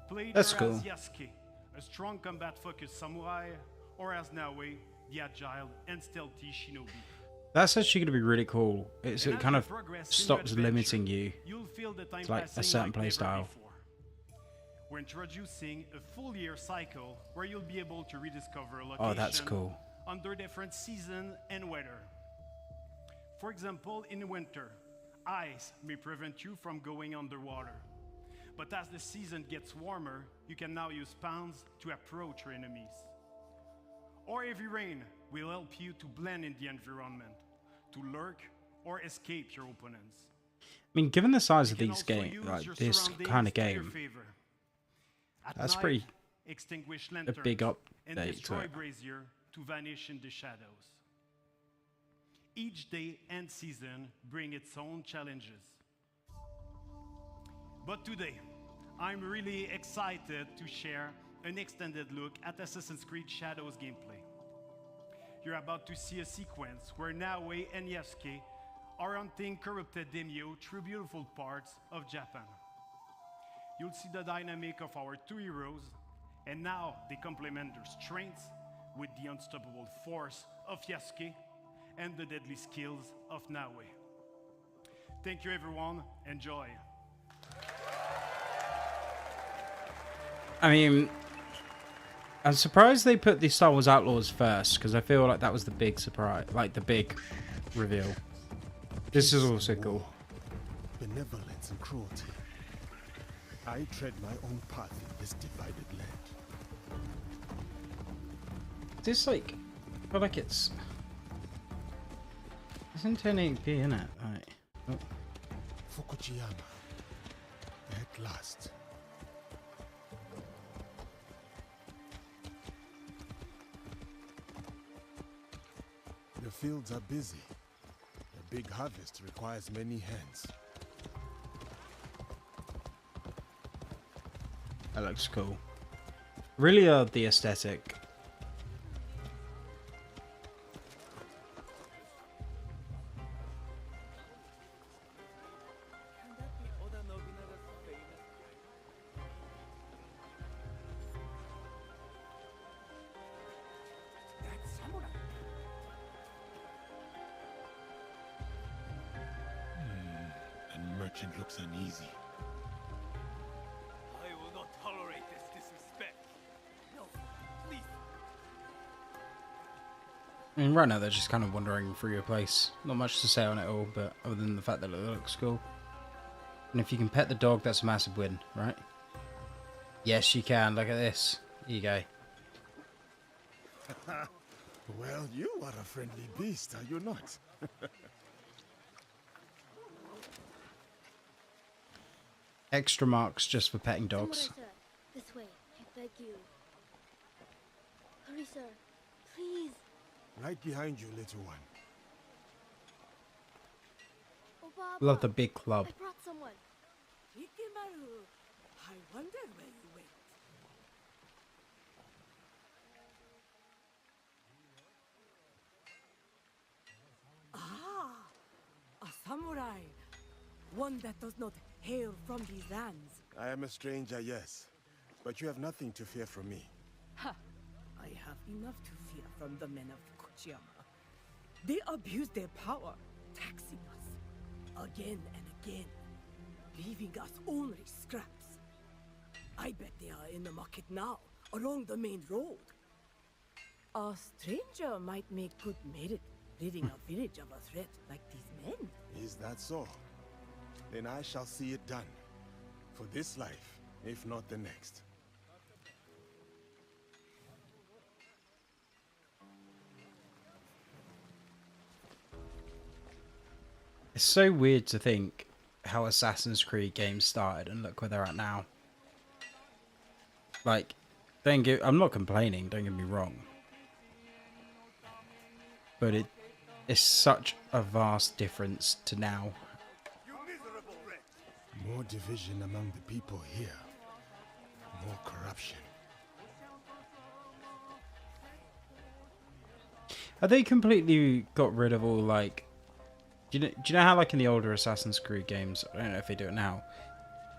Play either That's as cool. Yasuke, a strong combat-focused samurai, or as Naue, the agile and stealthy shinobi. That's actually going to be really cool. It And as kind you of progress in stops your adventure, limiting you you'll feel the time to like a passing certain like play never style. before. We're introducing a full year cycle where you'll be able to rediscover a location Oh, that's cool. under different season and weather. For example, in winter, ice may prevent you from going underwater. But as the season gets warmer, you can now use pawns to approach your enemies. Or heavy rain will help you to blend in the environment, to lurk or escape your opponents. I mean, given the size of You can these also games, use like your this surroundings kind of to your game, favor. At that's night, pretty extinguish a lanterns big and update to destroy it. brazier to vanish in the shadows. Each day and season bring its own challenges. But today, I'm really excited to share an extended look at Assassin's Creed Shadows gameplay. You're about to see a sequence where Naue and Yasuke are hunting corrupted daimyo through beautiful parts of Japan. You'll see the dynamic of our two heroes, and now they complement their strengths with the unstoppable force of Yasuke and the deadly skills of Naue. Thank you everyone, enjoy. I mean, I'm surprised they put the Star Wars Outlaws first, because I feel like that was the big surprise, like the big reveal. This is also cool. Benevolence and cruelty. I tread my own path in this divided land. This like, I feel like it's in 1080p, isn't it? Right. Oh. Fukujiyama. At last. The fields are busy. A big harvest requires many hands. That looks cool. Really the aesthetic. merchant looks uneasy. I will not tolerate this disrespect. No, please. I mean, right now they're just kind of wandering through your place. Not much to say on it all, but other than the fact that it looks cool. And if you can pet the dog, that's a massive win, right? Yes, you can. Look at this. Here you go. Well, you are a friendly beast, are you not? Extra marks just for petting dogs. Samurai, sir. This way, I beg you. Hurry, sir. Please. Right behind you, little one. Oh, Baba. Love the big club. I brought someone. Ikimaru, I wonder where you went. Ah, a samurai. One that does not hail from these lands. I am a stranger, yes. But you have nothing to fear from me. Ha! I have enough to fear from the men of Kochiyama. They abuse their power, taxing us again and again, leaving us only scraps. I bet they are in the market now, along the main road. A stranger might make good merit, ridding a village of a threat like these men. Is that so? Then I shall see it done. For this life, if not the next. It's so weird to think how Assassin's Creed games started and look where they're at now. Like, I'm not complaining, don't get me wrong. But it's such a vast difference to now. More division among the people here. More corruption. Have they completely got rid of all, like... Do you know how, like, in the older Assassin's Creed games, I don't know if they do it now,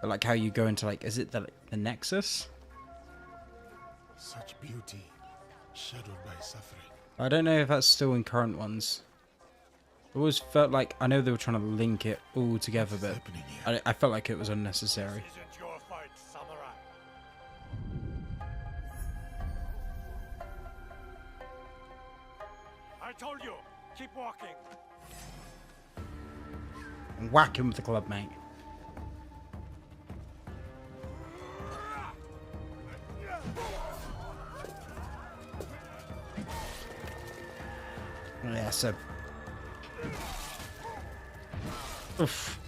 but, like, how you go into, like, is it the Nexus? Such beauty, shadowed by suffering. I don't know if that's still in current ones. It always felt like, I know they were trying to link it all together, but I felt like it was unnecessary. This isn't your fight, samurai. I told you, keep walking. And whack him with the club, mate. Yeah, so... Oof.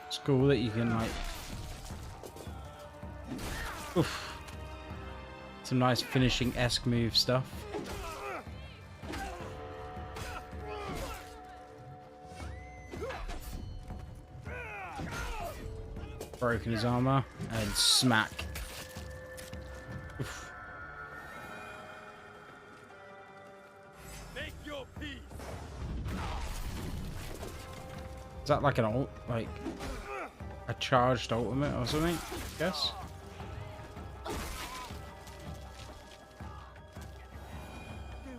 It's cool that you can, like... Oof. Some nice finishing-esque move stuff. Broken his armor and smack. Oof. Make your peace. Is that like an like a charged ultimate or something? I guess. They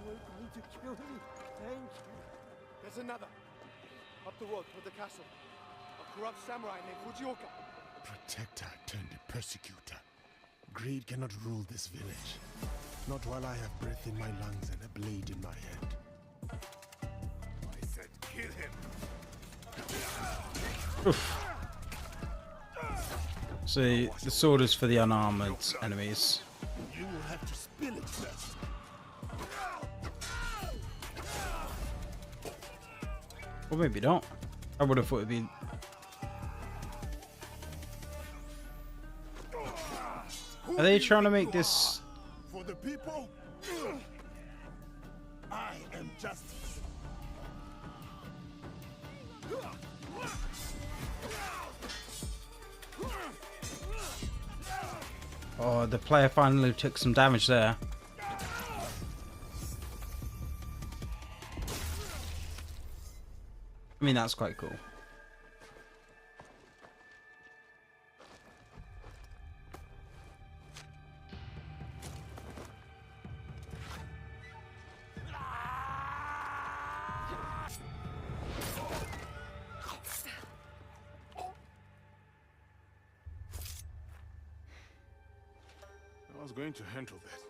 were going to kill me. Thank you. There's another. Up the road toward the castle. A corrupt samurai named Fujioka. Protector turned persecutor. Greed cannot rule this village. Not while I have breath in my lungs and a blade in my hand. I said kill him. Oof. So the sword is for the unarmored enemies. You will have to spill it first. Or maybe not. I would have thought it'd be... Are they trying to make this... For the people, I am justice. Oh, the player finally took some damage there. I mean, that's quite cool. was going to handle that.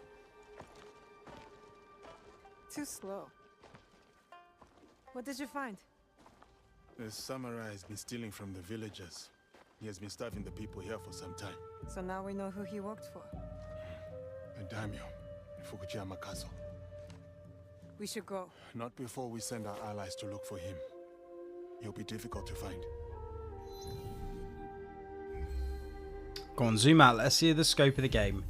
Too slow. What did you find? The samurai has been stealing from the villagers. He has been starving the people here for some time. So now we know who he worked for. The daimyo in Fukuyama Castle. We should go. Not before we send our allies to look for him. He'll be difficult to find. Go on, zoom out. Let's see the scope of the game.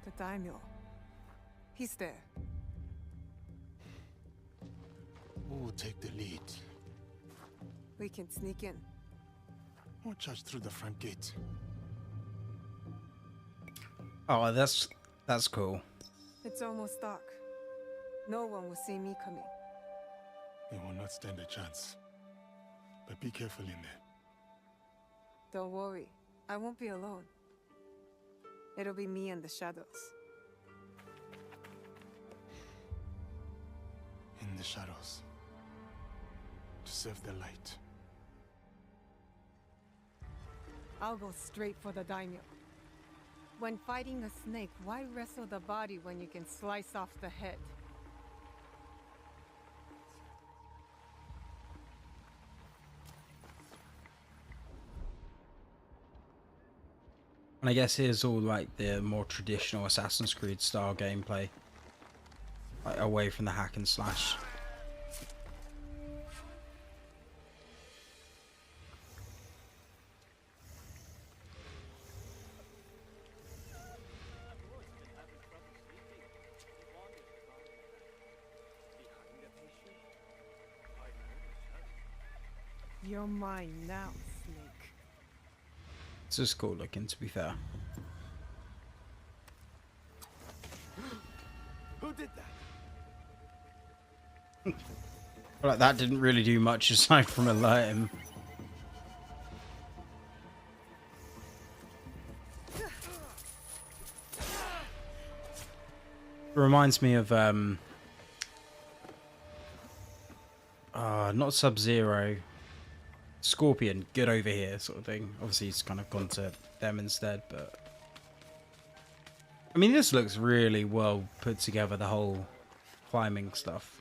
The daimyo. He's there. Who will take the lead? We can sneak in. Or charge through the front gate. Oh, that's cool. It's almost dark. No one will see me coming. They will not stand a chance. But be careful in there. Don't worry. I won't be alone. It'll be me and the shadows. In the shadows. To serve the light. I'll go straight for the daimyo. When fighting a snake, why wrestle the body when you can slice off the head? And I guess here's all like the more traditional Assassin's Creed style gameplay. Like away from the hack and slash. You're mine now, Snake. It's just cool looking, to be fair. Who did that? Like that didn't really do much aside from alert him. Reminds me of not Sub-Zero, Scorpion, get over here sort of thing. Obviously he's kind of gone to them instead, but I mean this looks really well put together, the whole climbing stuff.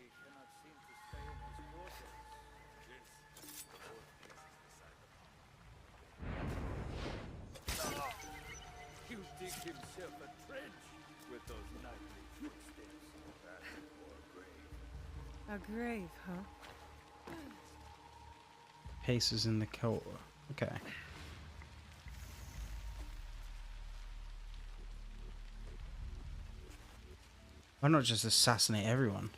You dig himself a trench with those nightly footsteps. Or a grave. A grave, huh? Paces in the cult. Okay. Why not just assassinate everyone?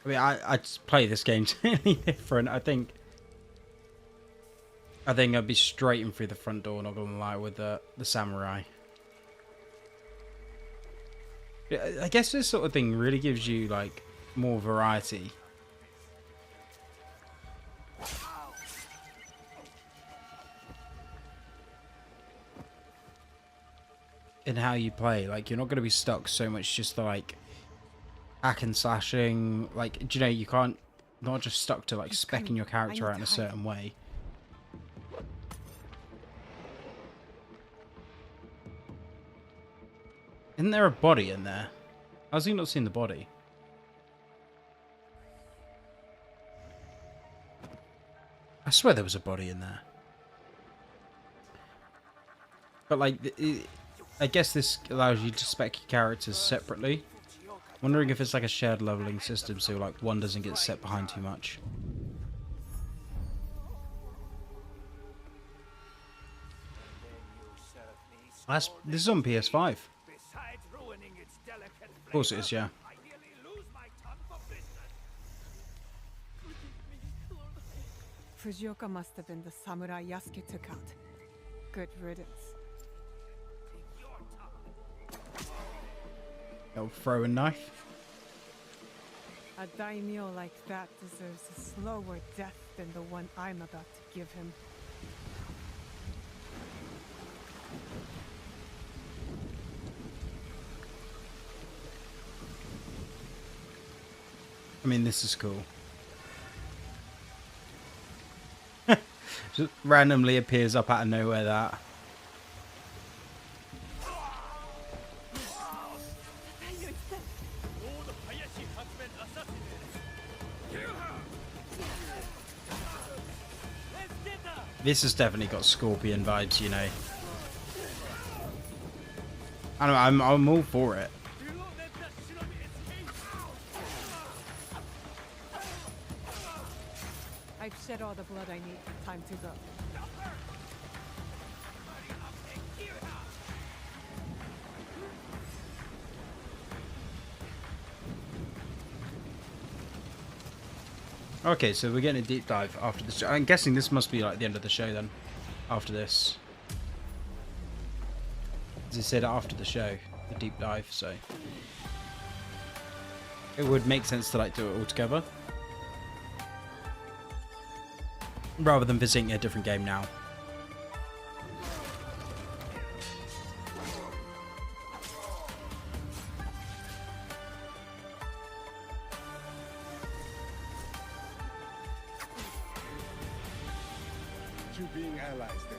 I mean, I just play this game totally different. I think I'd be straight in through the front door, not gonna lie, with the samurai. I guess this sort of thing really gives you like more variety. In how you play, like you're not going to be stuck so much just like hack and slashing. Like, do you know, you can't, not just stuck to like speccing your character out in a certain way. Isn't there a body in there? How's he not seen the body? I swear there was a body in there. But like, I guess this allows you to spec your characters separately. Wondering if it's like a shared leveling system, so like one doesn't get set behind too much. This is on PS5. Of course it is, yeah. Fujioka must have been the samurai Yasuke took out. Good riddance. Old throwing knife. A daimyo like that deserves a slower death than the one I'm about to give him. I mean, this is cool. Just randomly appears up out of nowhere, that. This has definitely got Scorpion vibes, you know. I don't know, I'm all for it. I've shed all the blood I need. Time to go. Okay, so we're getting a deep dive after this. I'm guessing this must be like the end of the show then. After this. As I said, after the show, the deep dive, so. It would make sense to like do it all together. Rather than visiting a different game now. You being allies then.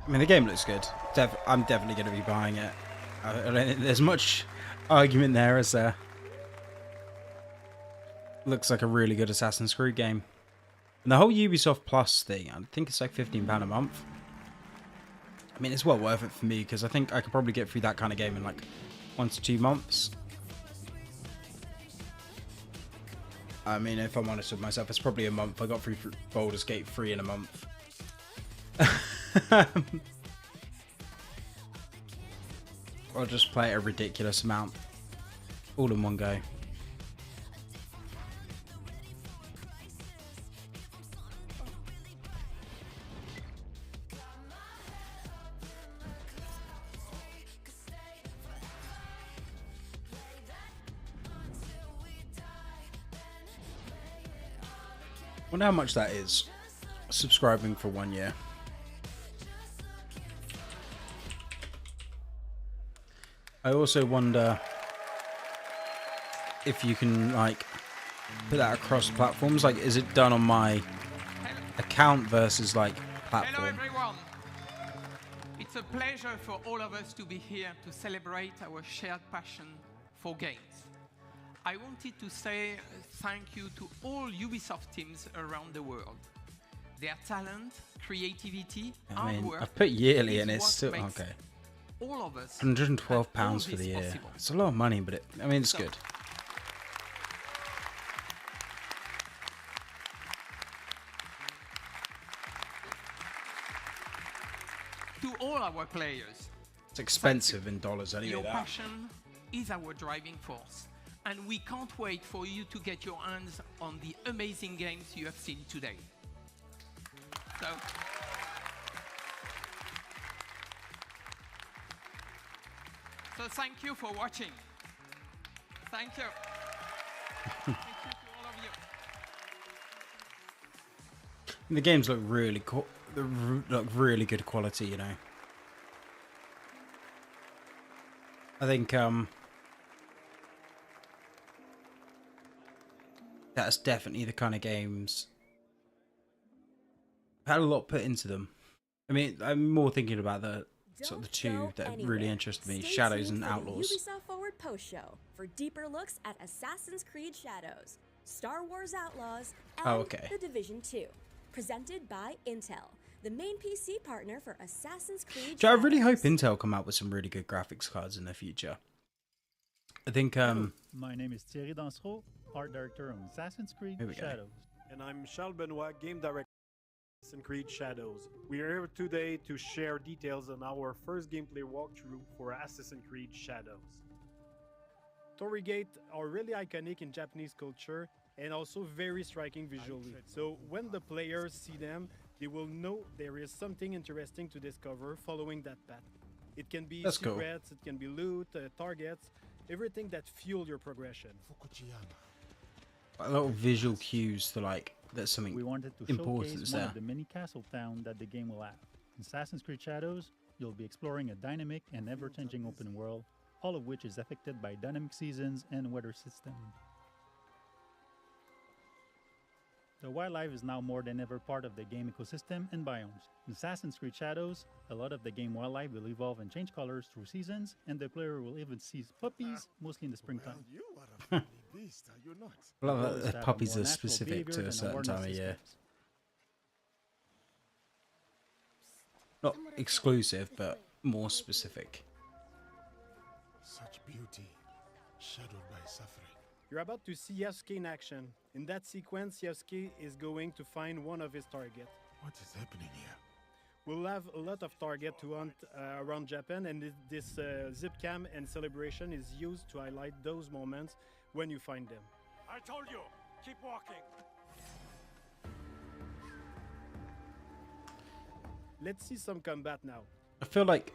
I mean, the game looks good. I'm definitely going to be buying it. I don't think there's much argument there, as looks like a really good Assassin's Creed game. And the whole Ubisoft Plus thing, I think it's like £15 a month. I mean, it's well worth it for me, because I think I could probably get through that kind of game in like 1 to 2 months. I mean, if I'm honest with myself, it's probably a month. I got through Baldur's Gate 3 in a month. I'll just play it a ridiculous amount. All in one go. Wonder how much that is. Subscribing for 1 year. I also wonder if you can like put that across platforms. Like, is it done on my account versus like platform? Hello everyone. It's a pleasure for all of us to be here to celebrate our shared passion for games. I wanted to say thank you to all Ubisoft teams around the world. Their talent, creativity, I mean, hard work I've put yearly and is it's what still makes okay. all of us £112 for the year. possible. It's a lot of money, but I mean, it's good. To all our players, It's expensive in dollars anyway. your That. passion is our driving force, and we can't wait for you to get your hands on the amazing games you have seen today. So thank you for watching. Thank you. Thank you to all of you. The games look really cool. Look really good quality, you know. I think that's definitely the kind of games I've had a lot put into them. I mean, I'm more thinking about the sort of the two that really interest me, Stay Shadows tuned and for the Outlaws. Ubisoft Forward post show for deeper looks at Assassin's Creed Shadows, Star Wars Outlaws, and The Division 2. Presented by Intel, the main PC partner for Assassin's Creed I really hope Shadows. Intel come out with some really good graphics cards in the future. I think My name is Thierry Dansereau, art director on Assassin's Creed Here we go. Shadows. And I'm Charles Benoit, game director of Assassin's Creed Shadows. We are here today to share details on our first gameplay walkthrough for Assassin's Creed Shadows. Torii Gate are really iconic in Japanese culture and also very striking visually. So when the players see them, they will know there is something interesting to discover following that path. It can be That's cool. secrets, it can be loot, targets, everything that fuel your progression. a lot of visual cues to like there's something we wanted to important showcase one of the many castle towns that the game will have. In Assassin's Creed Shadows, you'll be exploring a dynamic and ever-changing open world, all of which is affected by dynamic seasons and weather system. The wildlife is now more than ever part of the game ecosystem and biomes. In Assassin's Creed Shadows, a lot of the game wildlife will evolve and change colors through seasons, and the player will even see puppies, mostly in the springtime. You are a beast, are you not? I love that puppies are specific to a certain time of year. Not exclusive, but more specific. Such beauty, shadowed by suffering. You're about to see Yasuke in action. In that sequence, Yasuke is going to find one of his targets. What is happening here? We'll have a lot of targets to hunt around Japan, and this zip cam and celebration is used to highlight those moments when you find them. I told you, keep walking. Let's see some combat now. I feel like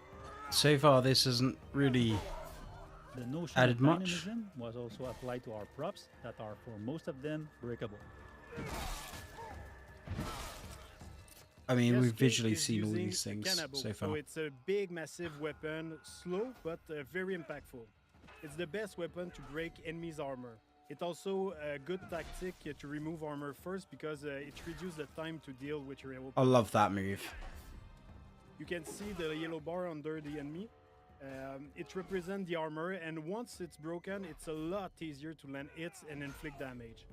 so far this hasn't really the notion added of much. dynamism was also applied to our props that are, for most of them, breakable. I mean, we've Yasuke visually is seen all using these things Kanabo, so far. So it's a big, massive weapon, slow but very impactful. It's the best weapon to break enemies' armor. It's also a good tactic to remove armor first because it reduces the time to deal with your opponent. I love that move. You can see the yellow bar under the enemy. It represents the armor, and once it's broken, it's a lot easier to land hits and inflict damage.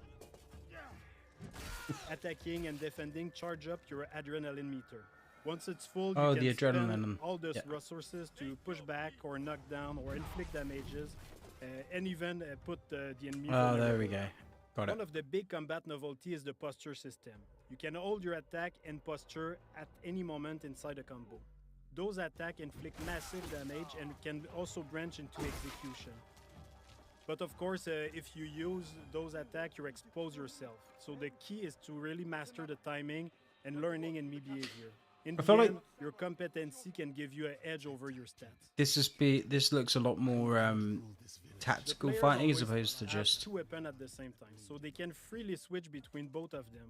Attacking and defending charge up your adrenaline meter. Once it's full, Oh, you the can adrenaline. spend all the Yeah. resources to push back or knock down or inflict damages, and even put the enemy. Oh, there we go. Got it. One of the big combat novelty is the posture system. You can hold your attack and posture at any moment inside a combo. Those attacks inflict massive damage and can also branch into execution. But of course, if you use those attacks, you expose yourself. So the key is to really master the timing and learning enemy behavior. In I the feel like- end, your competency can give you an edge over your stats. This looks a lot more tactical Players fighting as always opposed to have just. two weapons at the same time, so they can freely switch between both of them.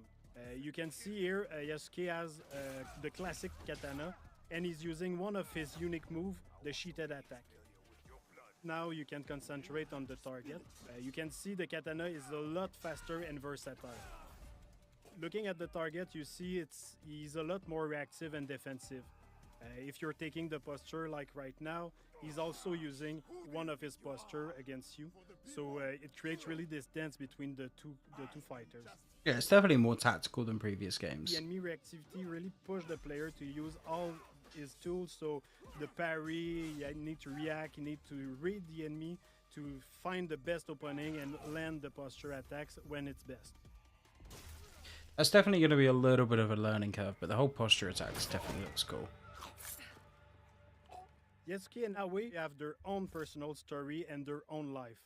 You can see here Yasuke has the classic katana, and he's using one of his unique moves, the sheeted attack. Now you can concentrate on the target. You can see the katana is a lot faster and versatile. Looking at the target, you see he's a lot more reactive and defensive. If you're taking the posture like right now, he's also using one of his posture against you. So it creates really this dance between the two fighters. Yeah, it's definitely more tactical than previous games. The enemy reactivity really pushed the player to use all his tools. So the parry, you need to react, you need to read the enemy to find the best opening and land the posture attacks when it's best. That's definitely going to be a little bit of a learning curve, but the whole posture attacks definitely looks cool. Yasuke and Aoi have their own personal story and their own life.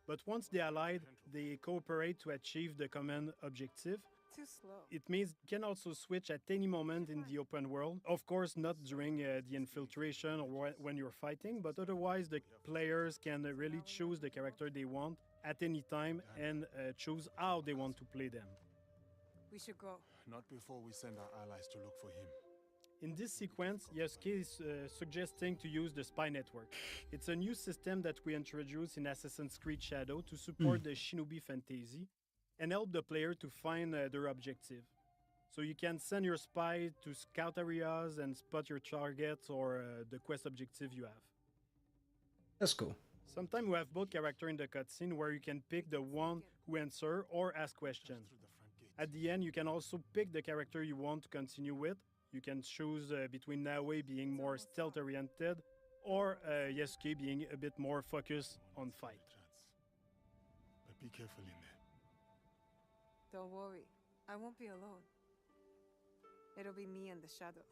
But once they allied, they cooperate to achieve the common objective. Too slow. It means you can also switch at any moment in the open world. Of course, not during the infiltration or when you're fighting, but otherwise the players can really choose the character they want at any time and choose how they want to play them. We should go. Not before we send our allies to look for him. In this sequence, Yasuke is suggesting to use the spy network. It's a new system that we introduced in Assassin's Creed Shadow to support the Shinobi fantasy and help the player to find their objective. So you can send your spy to scout areas and spot your targets or the quest objective you have. That's cool. Sometimes we have both characters in the cutscene where you can pick the one who answer or ask questions. At the end, you can also pick the character you want to continue with. You can choose between Naoe being more stealth-oriented or Yasuke being a bit more focused on fight. But be careful in there. Don't worry, I won't be alone. It'll be me and the shadows.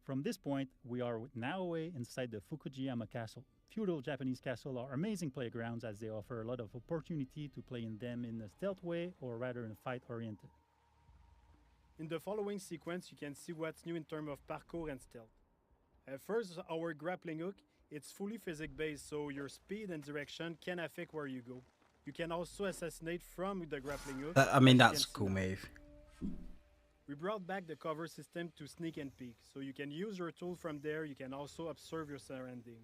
From this point, we are with Naoe inside the Fukujiyama Castle. Feudal Japanese castles are amazing playgrounds as they offer a lot of opportunity to play in them in a stealth way or rather in a fight-oriented. In the following sequence, you can see what's new in terms of parkour and stealth. First, our grappling hook. It's fully physics-based, so your speed and direction can affect where you go. You can also assassinate from the grappling hook. I mean, that's a cool move. We brought back the cover system to sneak and peek, so you can use your tool from there. You can also observe your surrounding.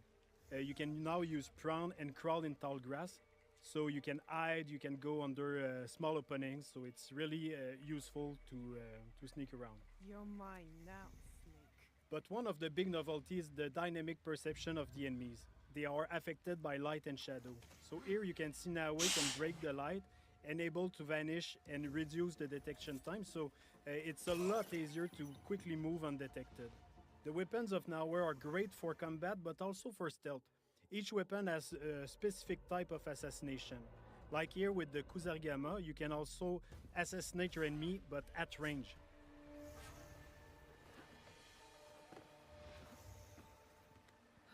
You can now use prone and crawl in tall grass, so you can hide, you can go under small openings, so it's really useful to sneak around. You're mine now, Snake. But one of the big novelties is the dynamic perception of the enemies. They are affected by light and shadow. So here you can see now we can break the light and able to vanish and reduce the detection time, so it's a lot easier to quickly move undetected. The weapons of Nowhere are great for combat, but also for stealth. Each weapon has a specific type of assassination. Like here with the Kusarigama, you can also assassinate your enemy, but at range.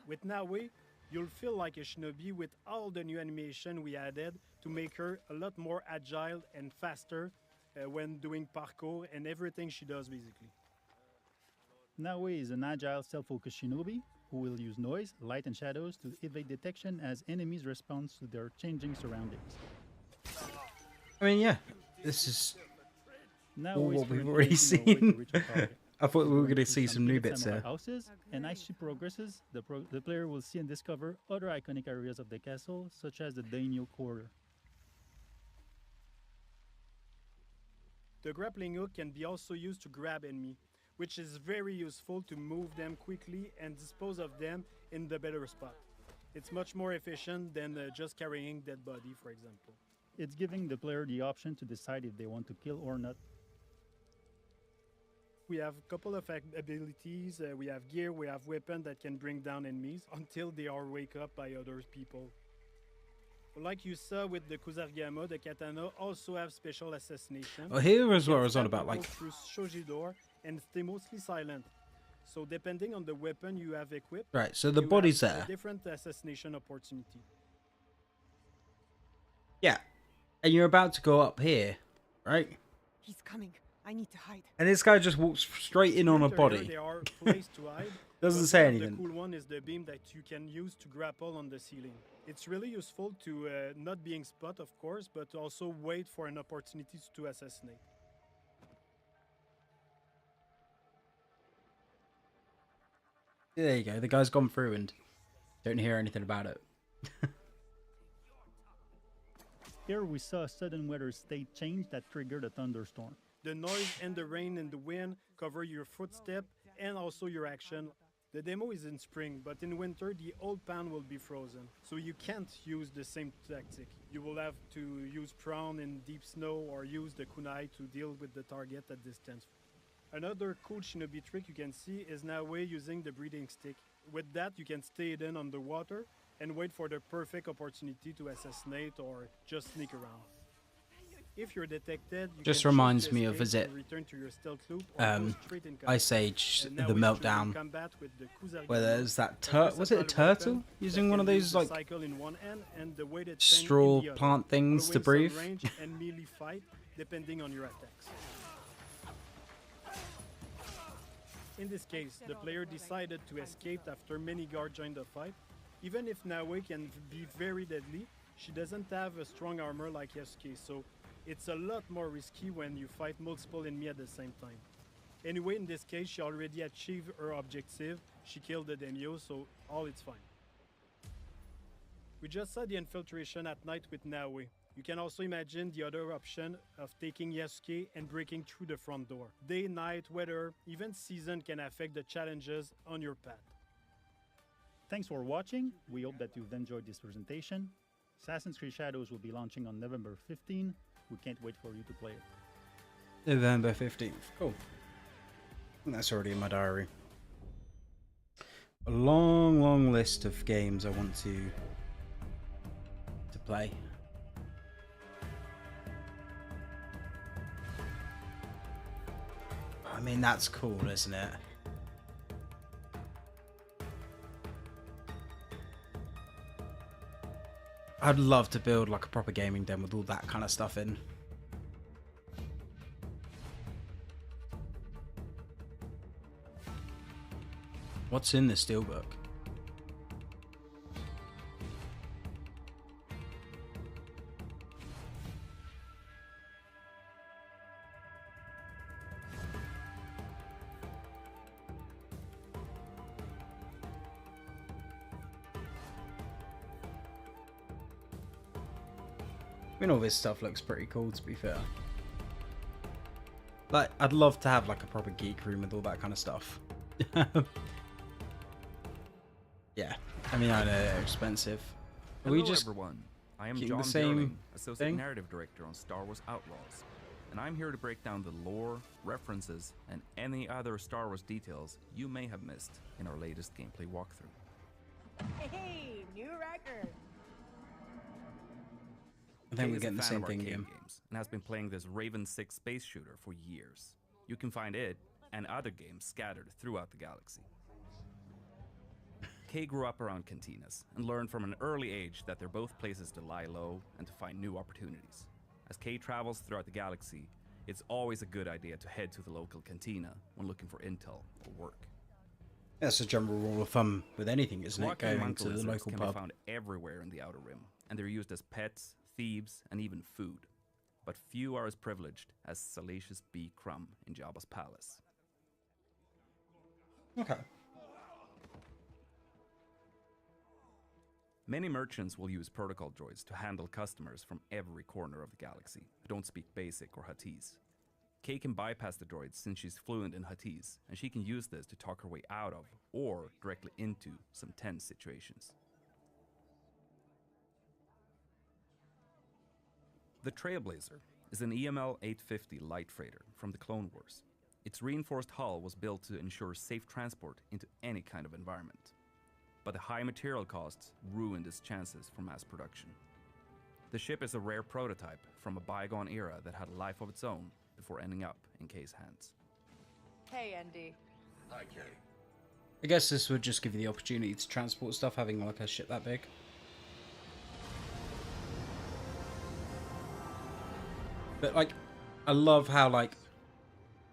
With Nawe, you'll feel like a shinobi with all the new animation we added to make her a lot more agile and faster when doing parkour and everything she does basically. Nawe is an agile, self-focused shinobi who will use noise, light, and shadows to evade detection as enemies respond to their changing surroundings. I mean, yeah, this is all what we've currently already making her way to seen. reach her target. I thought we were going to Through see some new hidden bits samurai there. houses, and as she progresses, the player will see and discover other iconic areas of the castle, such as the daimyo quarter. The grappling hook can be also used to grab enemy, which is very useful to move them quickly and dispose of them in the better spot. It's much more efficient than just carrying dead body, for example. It's giving the player the option to decide if they want to kill or not. We have a couple of abilities, we have gear, we have weapons that can bring down enemies until they are wake up by other people. Like you saw with the Kusarigama, the katana also have special assassination. Oh, here is what I was on about, like... through shoji door and stay mostly silent. So depending on the weapon you have equipped, Right, so the you body's have there. a different assassination opportunity. Yeah, and you're about to go up here, right? He's coming. I need to hide. And this guy just walks straight in on a After body. here, there are places to hide. Doesn't but say one of anything. The cool one is the beam that you can use to grapple on the ceiling. It's really useful to not being spot, of course, but also wait for an opportunity to assassinate. There you go. The guy's gone through and don't hear anything about it. Here we saw a sudden weather state change that triggered a thunderstorm. The noise and the rain and the wind cover your footstep and also your action. The demo is in spring, but in winter the old pan will be frozen, so you can't use the same tactic. You will have to use prone in deep snow or use the kunai to deal with the target at distance. Another cool shinobi trick you can see is Nawe using the breathing stick. With that you can stay hidden underwater and wait for the perfect opportunity to assassinate or just sneak around. If you're detected, you Just can reminds choose to me of, escape is it, and return to your stealth loop or go straight in combat. Ice Age, And the now we choose in meltdown, combat with the Kusarigama, where there's that a was it a versatile turtle weapon using that one of can those use the like cycle in one end and the weighted pen straw in the other, plant things to allowing some breathe? range and melee fight depending on your attacks. In this case, the player decided to escape after many guards joined the fight. Even if Nawe can be very deadly, she doesn't have a strong armor like Yasuke, so it's a lot more risky when you fight multiple enemies at the same time. Anyway, in this case, she already achieved her objective. She killed the daimyo, so all is fine. We just saw the infiltration at night with Nawe. You can also imagine the other option of taking Yasuke and breaking through the front door. Day, night, weather, even season can affect the challenges on your path. Thanks for watching. We hope that you've enjoyed this presentation. Assassin's Creed Shadows will be launching on November 15. We can't wait for you to play it. November 15th. Cool. And that's already in my diary. A long, long list of games I want to play. I mean, that's cool, isn't it? I'd love to build like a proper gaming den with all that kind of stuff in. What's in the steelbook? I mean, all this stuff looks pretty cool, to be fair. Like, I'd love to have like a proper geek room with all that kind of stuff. Yeah, I mean, I know they're expensive. Hello, everyone. I am John Darling, Associate thing? Narrative Director on Star Wars Outlaws, and I'm here to break down the lore, references, and any other Star Wars details you may have missed in our latest gameplay walkthrough. Hey, new record. I think Kay we're is a getting the fan same of thing arcade again. games and has been playing this Raven 6 space shooter for years. You can find it and other games scattered throughout the galaxy. Kay grew up around cantinas and learned from an early age that they're both places to lie low and to find new opportunities. As Kay travels throughout the galaxy, it's always a good idea to head to the local cantina when looking for intel or work. That's a general rule of thumb with anything, isn't it? Walking Going to the lizards local can pub. be found everywhere in the Outer Rim, and they're used as pets, thieves, and even food. But few are as privileged as Salacious B. Crumb in Jabba's palace. Okay. Many merchants will use protocol droids to handle customers from every corner of the galaxy who don't speak Basic or Huttese. Kay can bypass the droids since she's fluent in Huttese, and she can use this to talk her way out of or directly into some tense situations. The Trailblazer is an EML 850 light freighter from the Clone Wars. Its reinforced hull was built to ensure safe transport into any kind of environment. But the high material costs ruined its chances for mass production. The ship is a rare prototype from a bygone era that had a life of its own before ending up in Kay's hands. Hey, Andy. Hi, Kay. I guess this would just give you the opportunity to transport stuff, having like a ship that big. But like, I love how like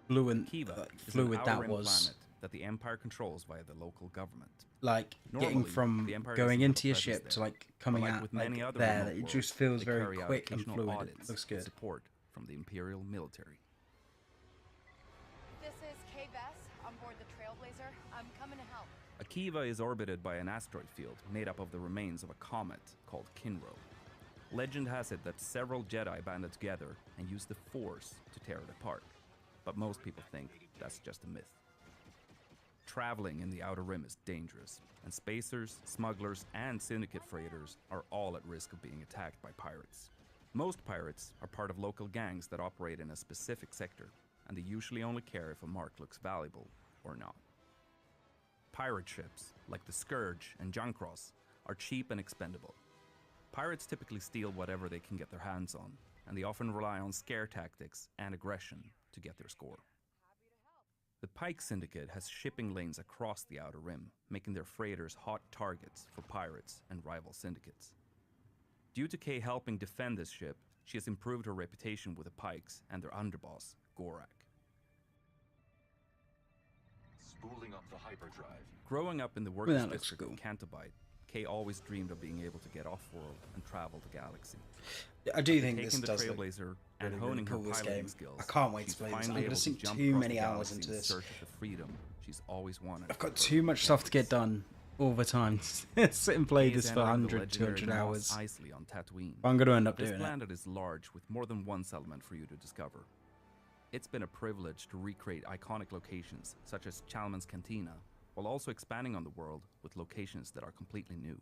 fluid that was. That the Empire controls via the local government. Like Normally, getting from the Empire going doesn't have into a your presence ship there, to like but coming like out with like many other there, remote it worlds, just feels they very carry out quick and occasional fluid. It audits looks with good. support from the Imperial military. This is Kay Bess on board the Trailblazer. I'm coming to help. Akiva is orbited by an asteroid field made up of the remains of a comet called Kinro. Legend has it that several Jedi banded together and used the Force to tear it apart, but most people think that's just a myth. Traveling in the Outer Rim is dangerous, and spacers, smugglers, and syndicate freighters are all at risk of being attacked by pirates. Most pirates are part of local gangs that operate in a specific sector, and they usually only care if a mark looks valuable or not. Pirate ships, like the Scourge and Junkross, are cheap and expendable. Pirates typically steal whatever they can get their hands on, and they often rely on scare tactics and aggression to get their score. The Pike Syndicate has shipping lanes across the Outer Rim, making their freighters hot targets for pirates and rival syndicates. Due to Kay helping defend this ship, she has improved her reputation with the Pikes and their underboss, Gorak. Spooling up the hyperdrive. Growing up in the Well, workers' that looks district of Cantabite, Kay always dreamed of being able to get off-world and travel the galaxy. I do After think this taking the does look Trailblazer and really, honing really cool, her this piloting game. skills, I can't wait to she's play this. I'm finally gonna able sink jump too across many the hours galaxy into in this. search of the freedom she's always wanted. I've got too much stuff to get done all the time. Sit and play Kay is this for entering the 100, legendary 200 Mos hours. Eisley on Tatooine. I'm going to end up This doing it. planet is large with more than one settlement for you to discover. It's been a privilege to recreate iconic locations such as Chalmun's Cantina, while also expanding on the world with locations that are completely new.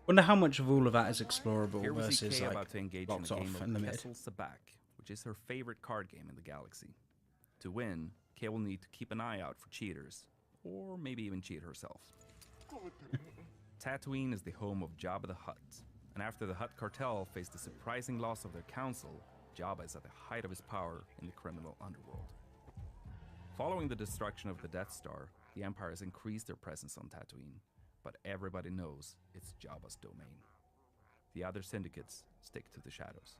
Wonder how much of all of that is explorable Here we see versus Kay like about to engage in locked a off game of in the mid. Kessel Sabak, which is her favorite card game in the galaxy. To win, Kay will need to keep an eye out for cheaters, or maybe even cheat herself. Tatooine is the home of Jabba the Hutt, and after the Hutt cartel faced the surprising loss of their council, Jabba is at the height of his power in the criminal underworld. Following the destruction of the Death Star, the Empire has increased their presence on Tatooine, but everybody knows it's Jabba's domain. The other syndicates stick to the shadows.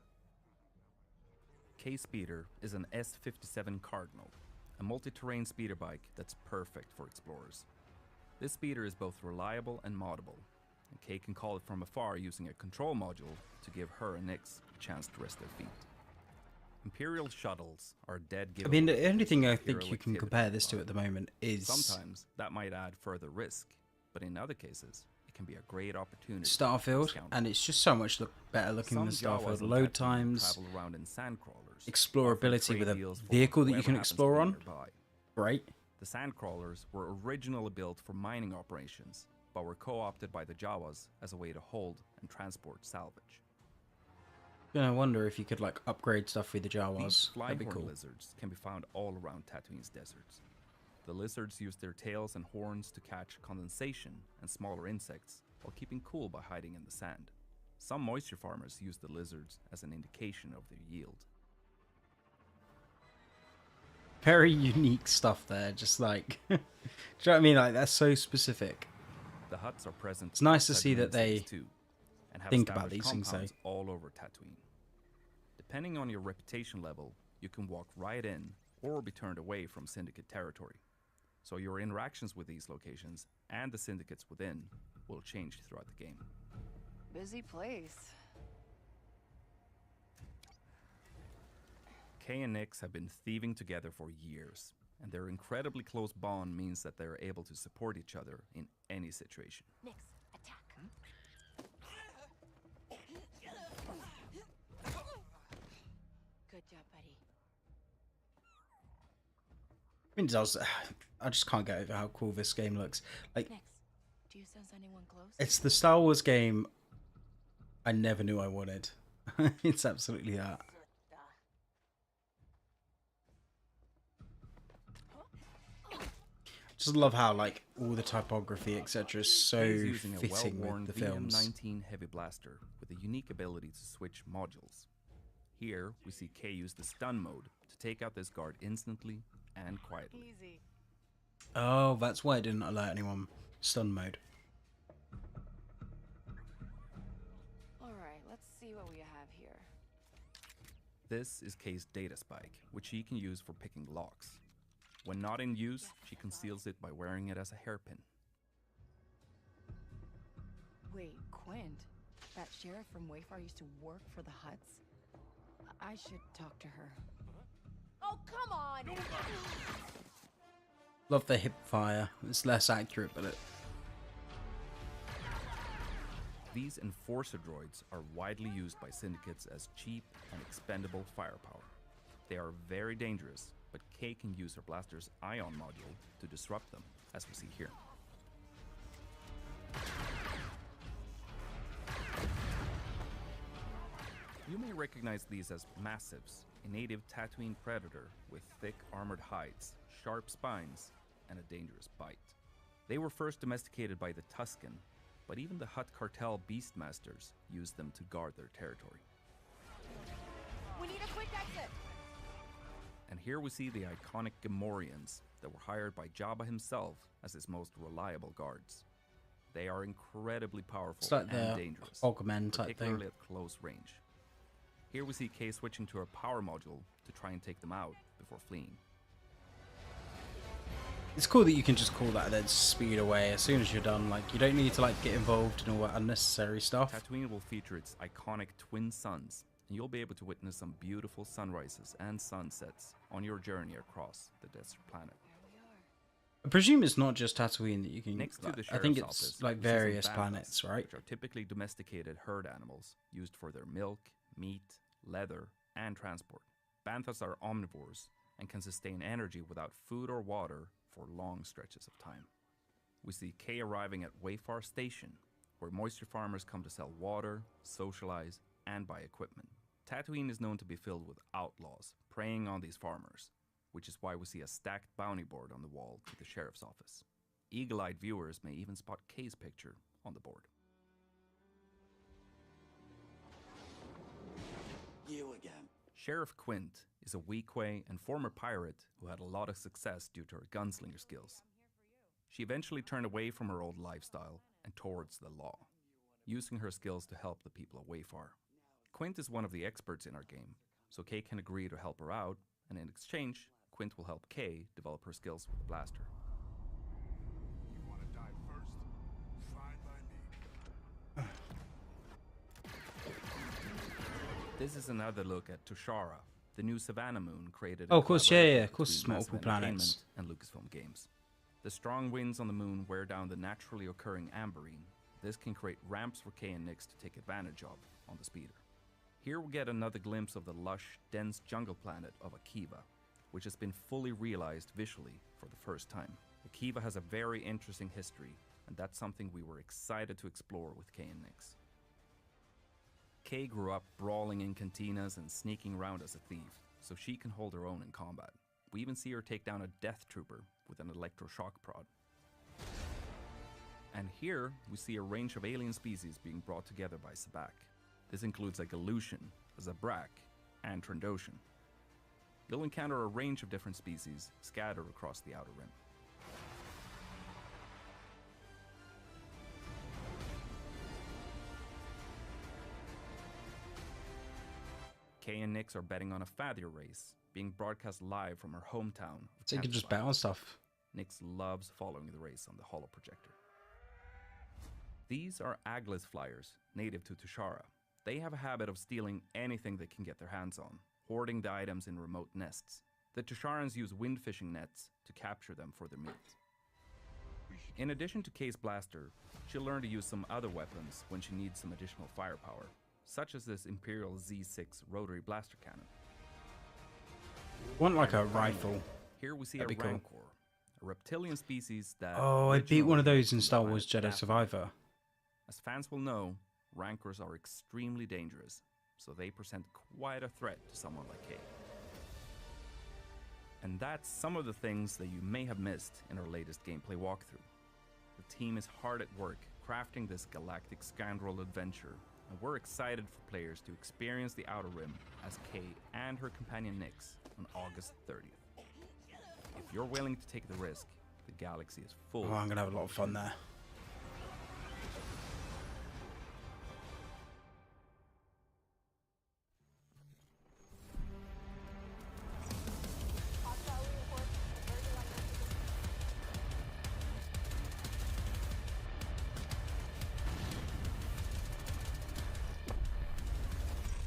K-Speeder is an S57 Cardinal, a multi-terrain speeder bike that's perfect for explorers. This speeder is both reliable and moddable, and Kay can call it from afar using a control module to give her and Nix a chance to rest their feet. Imperial shuttles are a dead I giveaway. mean, the only thing I Imperial think you can activity. compare this to at the moment is Sometimes that might add further risk, but in other cases, it can be a great opportunity. Starfield, and it's just so much better looking than Starfield. Load times, explorability with a vehicle that you can explore on. Great. The sandcrawlers were originally built for mining operations, but were co-opted by the Jawas as a way to hold and transport salvage. I wonder if you could like upgrade stuff with the Jawas. These That'd be flyhorn cool. lizards can be found all around Tatooine's deserts. The lizards use their tails and horns to catch condensation and smaller insects while keeping cool by hiding in the sand. Some moisture farmers use the lizards as an indication of their yield. Very unique stuff there, just like, do you know what I mean? Like, that's so specific. The huts are present. It's nice to see that they too, and have think about established these things, compounds all over Tatooine. Depending on your reputation level, you can walk right in or be turned away from Syndicate territory. So your interactions with these locations and the syndicates within will change throughout the game. Busy place. Kay and Nix have been thieving together for years, and their incredibly close bond means that they are able to support each other in any situation. Nix, attack. Good job, buddy. I just can't get over how cool this game looks. Like, Nix, do you sense anyone close? it's the Star Wars game I never knew I wanted. It's absolutely that. Just love how like all the typography, etc., is so using a fitting well-worn with the films. VM-19 heavy blaster with a unique ability to switch modules. Here we see Kay use the stun mode to take out this guard instantly and quietly. Easy. Oh, that's why it didn't alert anyone. Stun mode. All right, let's see what we have here. This is Kay's data spike, which she can use for picking locks. When not in use, she conceals it by wearing it as a hairpin. Wait, Quint? That sheriff from Wayfar used to work for the Huts? I should talk to her. Oh, come on! Love the hip fire. It's less accurate, but These enforcer droids are widely used by syndicates as cheap and expendable firepower. They are very dangerous, but Kay can use her blaster's ion module to disrupt them, as we see here. You may recognize these as massives, a native Tatooine predator with thick armored hides, sharp spines, and a dangerous bite. They were first domesticated by the Tusken, but even the Hutt cartel beastmasters used them to guard their territory. We need a quick exit! And here we see the iconic Gamorreans that were hired by Jabba himself as his most reliable guards. They are incredibly powerful it's like and the dangerous, Augment type particularly thing. at close range. Here we see Kay switching to her power module to try and take them out before fleeing. it's cool that you can just call that and then speed away as soon as you're done. Like, you don't need to like get involved in all that unnecessary stuff. Tatooine will feature its iconic twin suns, and you'll be able to witness some beautiful sunrises and sunsets on your journey across the desert planet. I presume it's not just Tatooine that you can. Next to the I think sheriff's it's office, like we see some various banthas, planets, right? Which are typically domesticated herd animals used for their milk, meat, leather, and transport. Banthas are omnivores and can sustain energy without food or water for long stretches of time. We see Kay arriving at Wayfar Station, where moisture farmers come to sell water, socialize, and buy equipment. Tatooine is known to be filled with outlaws preying on these farmers, which is why we see a stacked bounty board on the wall to the sheriff's office. Eagle-eyed viewers may even spot Kay's picture on the board. You again. Sheriff Quint is a Weequay and former pirate who had a lot of success due to her gunslinger skills. She eventually turned away from her old lifestyle and towards the law, using her skills to help the people of Wayfar. Quint is one of the experts in our game, so Kay can agree to help her out, and in exchange, Quint will help Kay develop her skills with the blaster. You want to die first? Fine by me. This is another look at Toshara, the new Savannah moon created. Oh, of course, yeah, of course, between it's multiple Massive Entertainment planets. and Lucasfilm Games. The strong winds on the moon wear down the naturally occurring amberine, This can create ramps for Kay and Nyx to take advantage of on the speeder. Here we get another glimpse of the lush, dense jungle planet of Akiva, which has been fully realized visually for the first time. Akiva has a very interesting history, and that's something we were excited to explore with Kay and Nyx. Kay grew up brawling in cantinas and sneaking around as a thief, so she can hold her own in combat. We even see her take down a death trooper with an electroshock prod. And here we see a range of alien species being brought together by Sabak. This includes a Galushan, a Zabrak, and Trandoshan. You'll encounter a range of different species scattered across the Outer Rim. Kay and Nyx are betting on a Fathier race, being broadcast live from her hometown. So you can just bet on stuff. Nyx loves following the race on the holo projector. These are Aglis flyers, native to Tushara. They have a habit of stealing anything they can get their hands on, hoarding the items in remote nests. The Tusharans use wind fishing nets to capture them for their meat. In addition to Kay's blaster, she'll learn to use some other weapons when she needs some additional firepower, such as this Imperial Z6 rotary blaster cannon. Want like a rifle. Here we see That'd a be cool. Rancor, a reptilian species that... Oh, I beat one of those in Star originally Wars Jedi planet Survivor. As fans will know, Rancors are extremely dangerous, so they present quite a threat to someone like Kay. And that's some of the things that you may have missed in our latest gameplay walkthrough. The team is hard at work crafting this galactic scoundrel adventure, and we're excited for players to experience the Outer Rim as Kay and her companion Nyx on August 30th. If you're willing to take the risk, the galaxy is full. Oh, I'm gonna have a lot of fun there.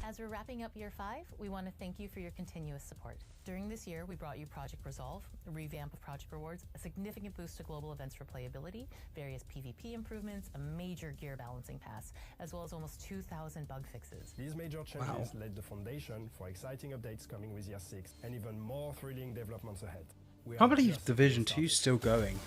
As we're wrapping up year 5, we want to thank you for your continuous support. During this year, we brought you Project Resolve, a revamp of Project Rewards, a significant boost to global events for playability, various PvP improvements, a major gear balancing pass, as well as almost 2,000 bug fixes. These major changes laid the foundation for exciting updates coming with Year 6 and even more thrilling developments ahead. I can't believe Division 2 is still going.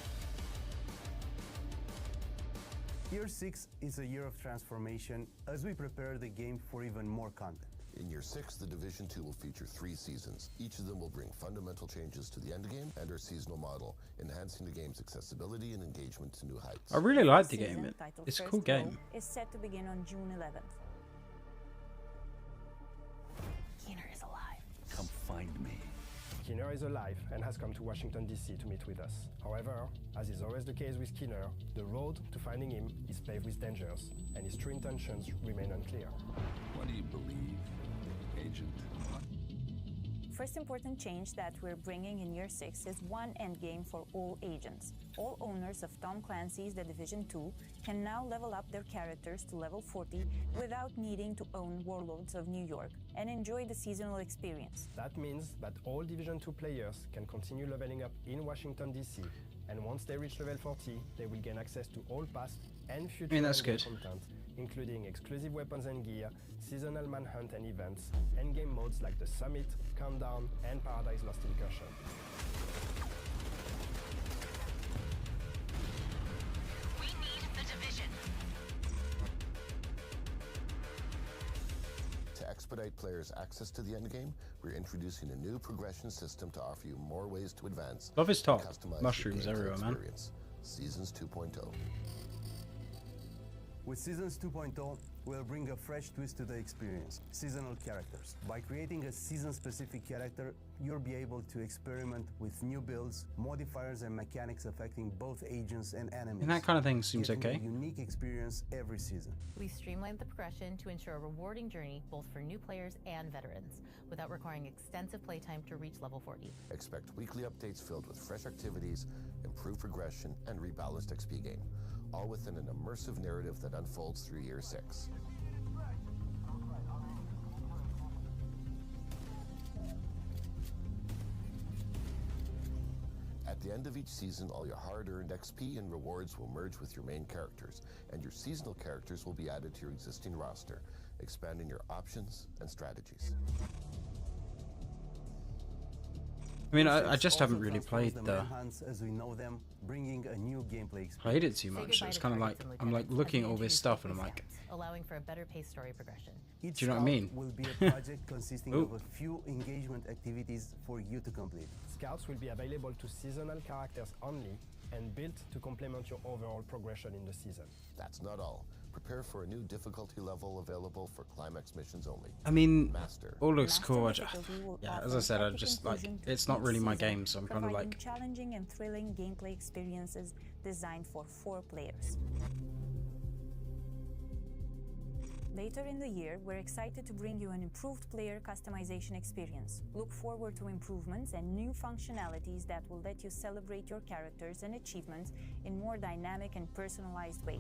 Year 6 is a year of transformation as we prepare the game for even more content. In Year 6, the Division 2 will feature 3 seasons. Each of them will bring fundamental changes to the endgame and our seasonal model, enhancing the game's accessibility and engagement to new heights. I really like the game. It's a cool game. Is set to begin on June 11th. Keener is alive. Come find me. Keener is alive and has come to Washington, D.C. to meet with us. However, as is always the case with Keener, the road to finding him is paved with dangers, and his true intentions remain unclear. What do you believe, Agent? First important change that we're bringing in Year 6 is one endgame for all agents. All owners of Tom Clancy's The Division 2 can now level up their characters to level 40 without needing to own Warlords of New York and enjoy the seasonal experience. That means that all Division 2 players can continue leveling up in Washington, D.C., and once they reach level 40, they will gain access to all past and future that's endgame good. content, including exclusive weapons and gear, seasonal manhunt and events, endgame modes like the Summit, Countdown, and Paradise Lost Incursion. We need the Division. To expedite players' access to the endgame, we're introducing a new progression system to offer you more ways to advance. Love his top. and customize Mushrooms your gameplay everywhere, man. experience. Seasons 2.0. With Seasons 2.0, we'll bring a fresh twist to the experience, seasonal characters. By creating a season-specific character, you'll be able to experiment with new builds, modifiers, and mechanics affecting both agents and enemies. And that kind of thing seems Getting okay. a unique experience every season. We streamlined the progression to ensure a rewarding journey both for new players and veterans, without requiring extensive playtime to reach level 40. Expect weekly updates filled with fresh activities, improved progression, and rebalanced XP gain, all within an immersive narrative that unfolds through Year 6. At the end of each season, all your hard-earned XP and rewards will merge with your main characters, and your seasonal characters will be added to your existing roster, expanding your options and strategies. I mean, I just haven't really played as we know them, bringing a new gameplay experience. played it too much. It's kind of like I'm like looking at all this stuff and I'm like, allowing for a better paced story progression. do you know what I mean? Will be a project consisting of a few engagement activities for you to complete. Scouts will be available to seasonal characters only and built to complement your overall progression in the season. That's not all. Prepare for a new difficulty level available for climax missions only. I mean, Master. all looks cool. Yeah, as I said, I just like, it's not really my game, so I'm kind of like... challenging and thrilling gameplay experiences designed for 4 players. Later in the year, we're excited to bring you an improved player customization experience. Look forward to improvements and new functionalities that will let you celebrate your characters and achievements in more dynamic and personalized ways.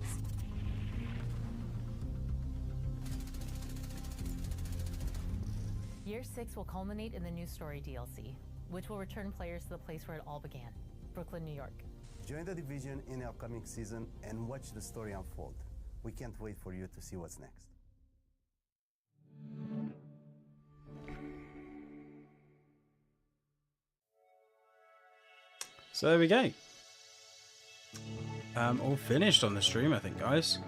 Year 6 will culminate in the new story DLC, which will return players to the place where it all began, Brooklyn, New York. Join the Division in the upcoming season and watch the story unfold. We can't wait for you to see what's next. So there we go. All finished on the stream, I think, guys.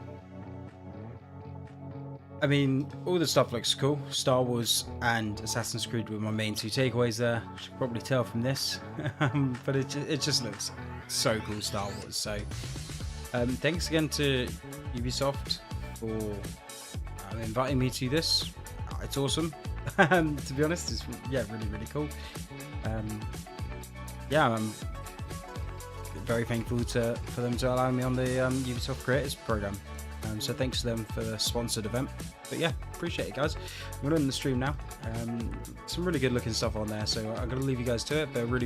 I mean, all the stuff looks cool. Star Wars and Assassin's Creed were my main 2 takeaways there. You should probably tell from this. But it just looks so cool, Star Wars. So, thanks again to Ubisoft for inviting me to this. It's awesome. To be honest, it's really, really cool. I'm very thankful for them to allow me on the Ubisoft Creators Program. So thanks to them for the sponsored event. But yeah, appreciate it, guys. I'm going to end the stream now. Some really good looking stuff on there, so I'm going to leave you guys to it. But really